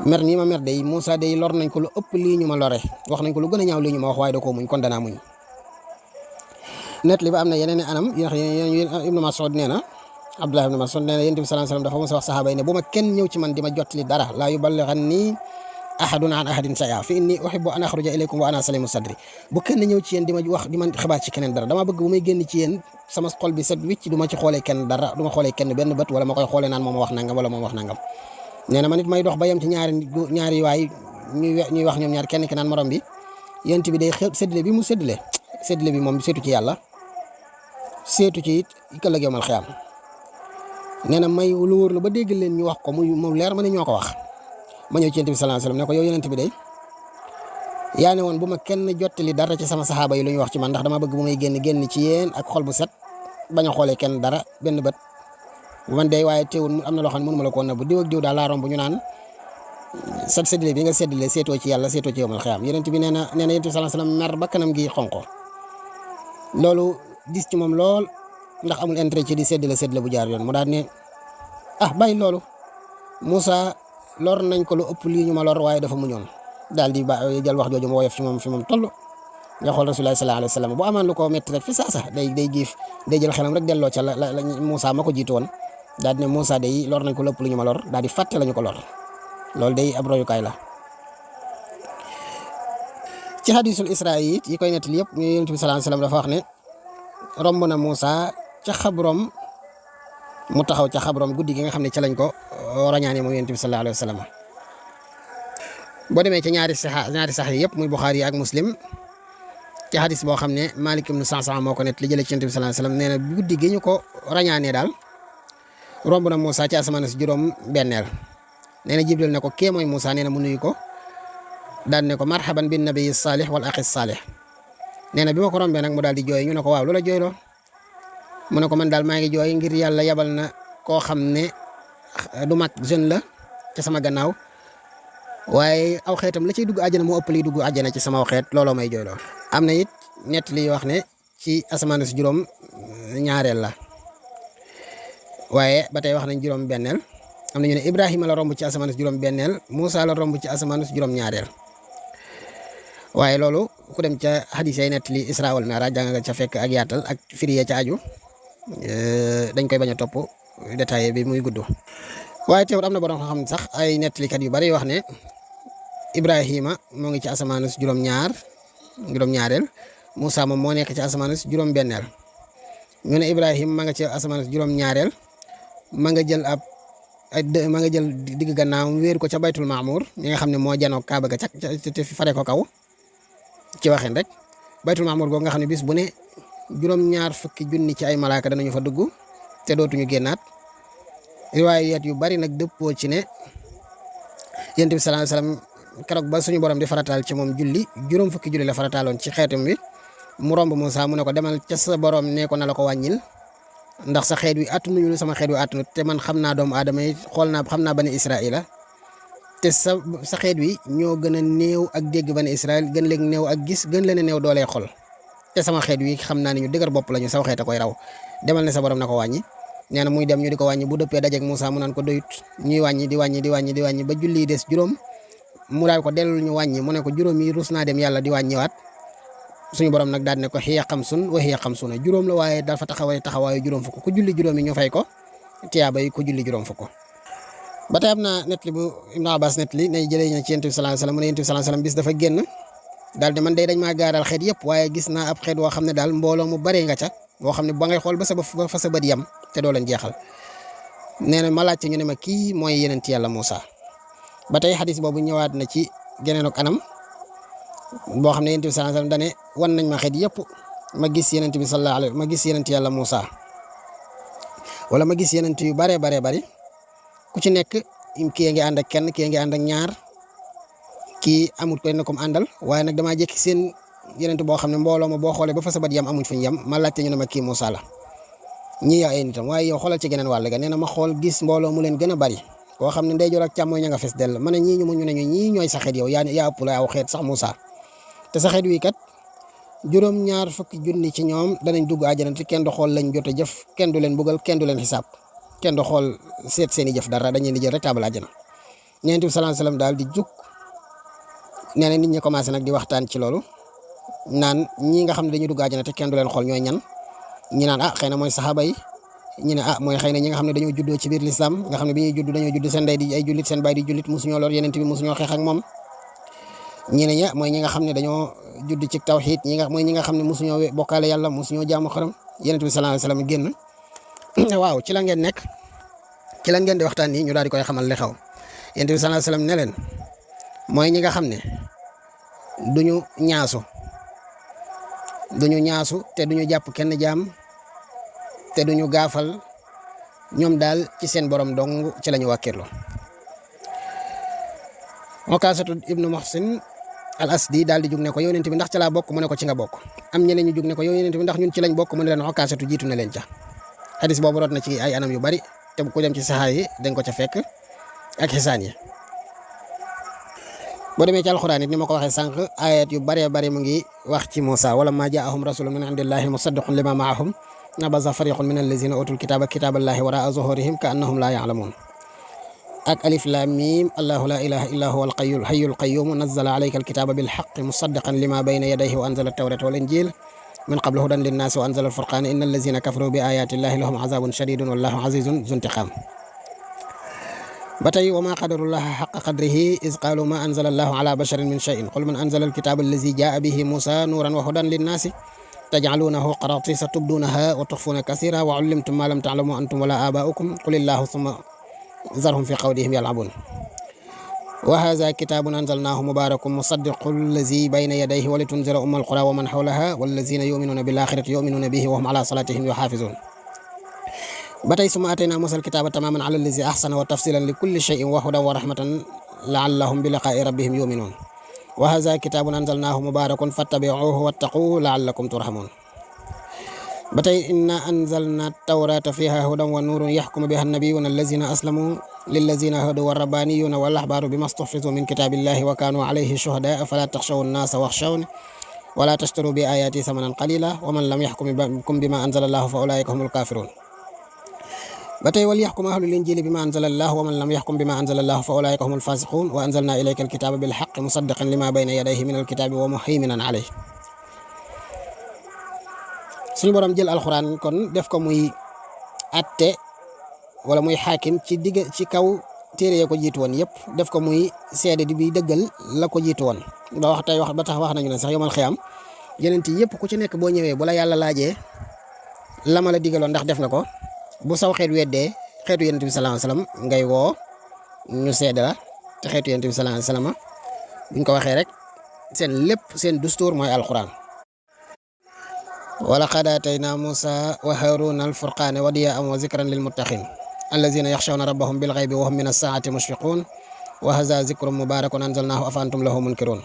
mer nii ma mer day Moussa day lor nañ ko lu ëpp lii ñu ma lore wax nañ ko lu gën a ñaaw lii ñu ma wax waaye da koo muñ kon danaa muñ net li ba am na yeneen i anam Ibnu Mas'ud nee na Abdullah ibn Mas'ud nee na Yonent bi sallallahu alayhi wasallam dafa mos a wax saxaaba yi ne bu ma kenn ñëw ci man di ma jottali dara laa yuballighanni ahadun an ahadin shay'an fa inni uhibbu an akhruja ilaykum wa ana salimu sadri bu kenn ñëw ci yéen di ma wax di ma xibaar ci keneen dara dama bëgg bu may génn ci yéen sama xol bi set wicc du ma ci xoolee kenn dara du ma xoolee kenn benn bët wala ma koy xoolee naan moom wax nangam wala moom wax nangam nee na ma nit may dox ba yem ci ñaari waay ñuy wax ñoom ñaar kenn ki naan morom bi Yonent bi day séddale bi mu séddale bi moom seetu ci yàlla seetu ci it ëllëg yawmal xiyaam nee na may lu wóor la ba dégg leen ñu wax ko mu leer ma ne ñoo ko wax ma ñëw ci Yonent bi sallallahu alayhi wasallam ne ko yow Yonent bi day yaa ne woon bu ma kenn jottali dara ci sama saxaaba yi lu ñu wax ci man ndax dama bëgg bu may génn ci yéen ak xol bu set bañ a xoolee kenn dara benn bët bu man day waaye teewul am na loo xam ne mënu ma la ko nëbb diw ak diw daal laa romb ñu naan sa séddale bi nga séddale seetoo ci yàlla seetoo ci yawmal xiyaam Yonent bi nee na Yonent bi sallallahu alayhi wasallam mer ba kanam gi xonqo loolu dis ci moom lool ndax amul intérêt ci di séddale bu jaar yoon mu daal ne bàyyi loolu Moussa lor nañ ko lu ëpp lii ñu ma lor waaye dafa muñoon daal di jël wax jooju mu woyof ci moom fi moom toll nga xool Rasulullah sallallahu alayhi wasallam bu amaan lu ko métti rek fi saasa day giif day jël xelam rek delloo ca la Moussa ma ko jiitu woon daal di ne Moussa day lor nañ ko lu ëpp lu ñu ma lor daal di fàtte lañu ko lor loolu day ab royukaay la. ci hadisul Israa yi koy nettali yëpp Yonent bi sallallahu alayhi wasallam dafa wax ne romb na Moussa ca xabrom mu taxaw ca xabrom guddi gi nga xam ne ca lañ ko rañaane moom Yonent bi sallallahu alayhi wasallam boo demee ci ñaari sax yi yëpp muy Buxaari ak Muslim ci hadis boo xam ne Malik ibn Sa'sa'a moo ko net li jëlee ci Yonent bi sallallahu alayhi wasallam nee na guddi gi ñu ko rañaanee daal romb na Moussa ci asamaan si juróom benneel nee na Jibril ne ko kee mooy Moussa nee na mu nuyu ko daan ne ko marhaban bin nabiyyi salih wal axi salih nee na bi ma ko rombee nag mu daal di jooy ñu ne ko waaw loola jooyloo mu ne ko man daal maa ngi jooy ngir yàlla yabal na koo xam ne du mag jeune la ci sama gannaaw waaye aw xeetam la ciy dugg àjjana moo ëpp liy dugg àjjana ci sama xeet looloo may jooyloo. am na it ñett li wax ne ci asamaan si juróom ñaareel la waaye ba tey wax nañ juróom benneel am na ñu ne Ibrahima la romb ci asamaan si juróom benneel Moussa la romb ci asamaan si juróom ñaareel waaye loolu ku dem ca hadis yi nett li Isra wal Mi'raj jàng nga ca fekk ak yaatal ak firi ca aju dañ koy bañ a topp détaillé bi muy gudd. waaye teewul am na borom xam sax ay nettalikat yu bari wax ne Ibrahima moo ngi ci asamaan si juróom-ñaareel Moussa moom moo nekk ci asamaan si juróom-benneel ñu ne Ibrahima ma nga ci asamaan si juróom-ñaareel ma nga jël digg gannaaw wéeru ko ca baytul Maamuur ñi nga xam ne moo janoo Kaaba ga te fi fare ko kaw ci waxin rek baytul maamur googu nga xam ne bis bu ne juróom-ñaar fukki junni ci ay malaaka danañu fa dugg te dootuñu génnaat riwaayat yu bari nag dëppoo ci ne yonent bi sallallahu alayhi wasallam keroog ba suñu borom di farataal ci moom julli juróom fukki julli la farataaloon ci xeetam wi mu romb Moussa mu ne ko demal ca sa borom ne ko na la ko wàññil ndax sa xeet wi attanuñu lu sama xeet wi attanut te man xam naa doomu aadama yi xam naa bani Israila te sa xeet wi ñoo gën a néew ak dégg bani Israil gën leen néew ak gis gën leen a néew doolee xol te sama xeet wi xam naa ne ñu dëgër bopp lañu sama xeet a koy raw demal ne sa borom na ko wàññi nee na muy dem ñu di ko wàññi bu dëppee dajeeg Moussa mu naan ko doyut ñuy wàññi di wàññi ba julli des juróom mu daal ko dellul ñu wàññi mu ne ko juróom yi rus naa dem yàlla di wàññiwaat suñu borom nag daal ne ko hiya xamsun wa hiya xamsuna juróom la waaye dafa taxawaayu juróom fukk ku julli juróom yi ñu fay ko tiyaaba yi ku julli juróom fukk. ba tey am na nettali bu Ibnu Abbas nettali ne jëlee na ci Yonent bi sallallahu alayhi wasallam mu ne Yonent bi sallallahu alayhi wasallam bis dafa génn daal de man day dañ maa gaaral xeet yëpp waaye gis naa ab xeet woo xam ne daal mbooloo mu baree nga ca boo xam ne ba ngay xool ba fa sa bët yam te doo leen jeexal nee na ma laajte ñu ne ma kii mooy Yonent Yàlla Moussa. ba tey xadis boobu ñëwaat na ci geneen ak anam boo xam ne Yonent bi sallallahu alayhi wasallam dane wan nañ ma xeet yëpp ma gis Yonent bi sallallahu alayhi ma gis Yonent Yàlla Moussa wala ma gis Yonent yu baree bari ku ci nekk kii ngi ànd ak kenn kii ngi ànd ak ñaar kii amul kenn comme àndal waaye nag damaa jékki seen Yonent boo xam ne mbooloo ma boo xoolee ba fa sa bët yam amuñ fuñ yam ma laajte ñu ne ma kii Moussa la ñii ay nitam waaye yow xoolal ci geneen wàll ga nee na ma xool gis mbooloo mu leen gën a bari koo xam ne ndeyjoor ak càmmooñ ña nga fees dell ma ne ñii ñu ne ñii ñooy sa xeet yow yaa ëpp la aw xeet sax Moussa te sa xeet wi kat juróom-ñaar fukki junni ci ñoom danañ dugg àjjana te kenn du xool lañ jot a jëf kenn du leen bugal kenn du leen xisaab kenn du xool seet seen i jëf dara dañ leen di jël rek taabal àjjana. Yonent bi sallallahu alayhi wasallam daal di jug nee na nit ñi commencé nag di waxtaan ci loolu naan ñii nga xam ne dañuy dugg àjjana te kenn du leen xool ñooy ñan ñi naan xëy na mooy saxaaba yi ñu ne mooy xëy na ñi nga xam ne dañoo juddoo ci biir lislaam nga xam ne bi ñuy judd dañoo judd seen ndey di ay jullit seen baay di jullit musuñoo lor Yonent bi musuñoo xeex ak moom ñi ne mooy ñi nga xam ne dañoo judd ci tawxiid mooy ñi nga xam ne musuñoo bokkaale yàlla musuñoo jaamu xaram Yonent bi sallallahu alayhi wasallam génn waaw ci la ngeen nekk ci la ngeen di waxtaan nii ñu daal di koy xamal li xew Yonent bi sallallahu alayhi wasallam ne leen mooy ñi nga xam ne duñu ñaasu te duñu jàpp kenn jaam te duñu gaafal ñoom daal ci seen borom dong ci lañu wàkkirlu. Ukaasatu ibnu Muhsin al Asdi daal di jug ne ko yow Yonent bi ndax ci laa bokk mu ne ko ci nga bokk am ñeneen ñu jug ne ko yow Yonent bi ndax ñun ci lañ bokk mu ne leen Ukaasatu jiitu na leen ca. Hadis boobu root na ci ay anam yu bari te ku dem ci saxaar yi dañ ko ca fekk ak xisaan yi. boo demee ci alxuraan it ni ma ko waxee sànq ayat yu baree bari mu ngi wax ci Moussa wala ma jaahum rasulun min indillahi musaddiqun lima maahum nabaza fariqun min allazina utul kitaba kitaballahi waraa zuhurihim ka annahum la ya'lamun ak alif lam mim allahu la ilaha illa huwa alhayyul qayyum nazzala alayka alkitaba bilhaqqi musaddiqan lima bayna yadayhi wa anzala at-tawrata wal injil min qablu hudan linnaasi wa anzala al-furqana inna allazina kafaru bi ayati llahi lahum azabun shadidun wallahu azizun zuntiqam. ba tey wa ma qadarullaha xaqa qadrihi iz qaalu ma anzala allahu ala basharin min shay'in qul man anzala alkitaba allazi jaa bihi musa nuran wa hudan linnaasi tajcaluunahu qaratisa tubduunaha wa tuxfuuna kasira wa ullimtum ma lam taclamu antum wala abaa'ukum qulillahu summa zarhum fi qawlihim yalcabuun wa haza kitabun anzalnahu mubarakun musaddiqu allazi bayna yadayhi wa litunzira umma alqura wa man hawlaha wallazina yuminuuna bil axirati yuminuuna bihi wa hum ala salatihim yuxaafizuun. ba tey summa ataynaa Muusaa al-kitaaba tamaaman ala allazi ahsana wa tafsilan li kulli shay'in wa hudan wa rahmatan la'allahum bi liqaa'i rabbihim yu'minuun wa haazaa kitaabun anzalnaahu mubaarakun fattabi'uuhu wattaquu la'allakum turhamuun. ba tey innaa anzalnaa at-tawraata fiihaa hudan wa nuurun yahkumu bihaa an-nabiyyuuna allaziina aslamuu lillaziina haaduu war-rabbaaniyuuna wal-ahbaaru bimaa stuhfizuu min kitaabillaahi wa kaanuu alayhi shuhadaa'a falaa taxshawu an-naasa waxshawni wa laa tashtaruu bi aayaatii thamanan qaliilan wa man lam yaxkum bimaa anzala allaahu fa ulaa'ika humul kaafiruun. ba tey wal yaxkum ahlul injiili bimaa anzala allaahu wa man lam yaxkum bimaa anzala allaahu fa ulaa'ika humul faasiquun wa anzalnaa ilayka al-kitaaba bil haqqi musaddiqan limaa bayna yadayhi mina al-kitaabi wa muhayminan alayhi. suñu borom jël alxuraan kon def ko muy atte wala muy xaakim ci kaw téere ya ko jiitu woon yëpp def ko muy seede di bi dëggal la ko jiitu woon ba tax wax nañu ne sax yomal xiyaam yeneen yëpp ku ci nekk boo ñëwee bu la yàlla laajee la ma la digaloon ndax def nga ko. bu saw xeet weddee xeetu Yonent bi sallallahu alayhi wasallam ngay woo ñu seede la te xeetu Yonent bi sallallahu alayhi wasallam buñ ko waxee rek seen lépp seen dustuur mooy alquran. wa laqad aataynaa Muusaa wa Haaruuna al-furqaana wa diyaa'an wa zikran lil muttaqiin allaziina yaxshawna rabbahum bil ghaybi wa hum mina saa'ati mushfiquun wa haazaa zikrun mubaarakun anzalnaahu afa antum lahu munkiruun.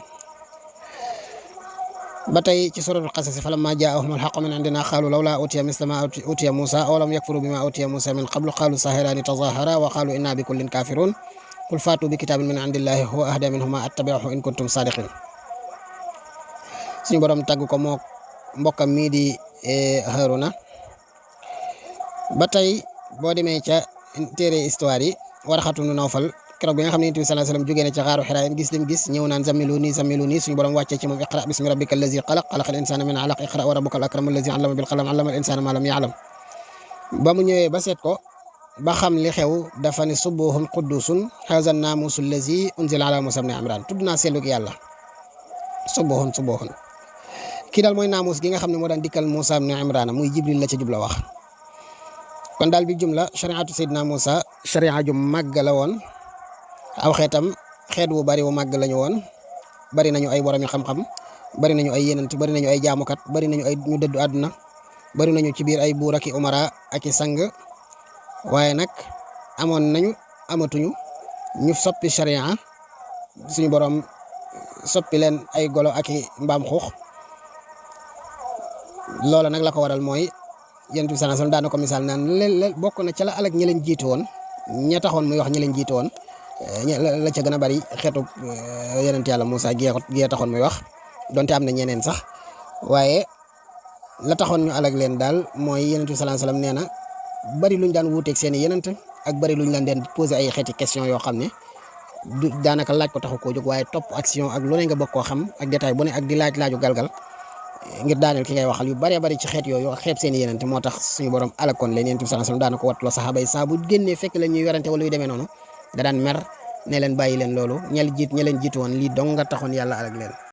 ba tey ci suuratul Qasas falammaa jaa'ahumul haqqu min indinaa qaaluu lawlaa uutiya misla maa uutiya Muusaa aw lam yakfuruu bimaa uutiya Muusaa min qablu qaaluu saahiraani tazaaharaa wa qaaluu innaa bi kullin kaafiruun qul faatuu bi kitaabin min indillaahi huwa ahdaa minhumaa attabi'uhu in kuntum saadiqiin. suñu borom tagg ko moo mbokkam mii di Haaruna. ba tey boo demee ca téere histoire yi Waraqatu nu Nawfal keroog bi nga xam ne Yonent bi sallallahu alayhi wasallam jógee na ca xaaru Hiraa gis lim gis ñëw naan zammiluni suñu borom wàccee ci moom iqra bismi rabbika allazi xalaq xalaqal insaana min alaq iqra wa rabbuka al akram allazi allama bil qalam allama al insaana ma lam ya'lam. ba mu ñëwee ba seet ko ba xam li xew dafa ne subuhun quddusun haazan naamuusu allazi unzila ala Muusaa ibn Imraan tudd naa seetlu yàlla subuhun kii daal mooy naamuus gi nga xam ne moo daan dikkal Muusaa ibn Imraan muy Jibril la ca jubla wax. kon daal bi jumla shariatu Seydina Muusaa sharia ju màgg la woon aw xeetam xeet wu bari wu màgg lañu woon bari nañu ay borom yu xam-xam bari nañu ay yenant bari nañu ay jaamukat bari nañu ay ñu dëddu àdduna bari nañu ci biir ay buur ak i umara ak i sang waaye nag amatuñu ñu soppi sharia suñu borom soppi leen ay golo ak i mbaam xuux. loola nag la ko waral mooy Yonent bi sallallahu alayhi wasallam daana ko misaal naan léeg bokk na ca la alag ñi leen jiitu woon ña taxoon muy wax ñi leen jiitu woon la ca gën a bari xeetu Yonent Yàlla Muusaa gee taxoon muy wax donte am na ñeneen sax waaye la taxoon ñu alag leen daal mooy Yonent bi sallallahu alayhi wasallam nee na bari luñ daan wuuteeg seen i yenent ak bari luñ leen deen poser ay xeeti question yoo xam ne du daanaka laaj ko taxu koo jóg waaye topp action ak lu ne nga bëgg koo xam ak détail bu ne ak di laaju galgal ngir daaneel ki ngay waxal yu bëree bëri ci xeet yooyu xeeb seen i yenente moo tax suñu borom alakoon leen Yonent bi sallallahu alayhi wasallam daana ko wattuloo saxaaba yi saa bu génnee fekk la ñuy werante wala yu demee noonu da daan mer ne leen bàyyi leen loolu ña leen jiitu woon lii dong nga taxoon yàlla alag leen.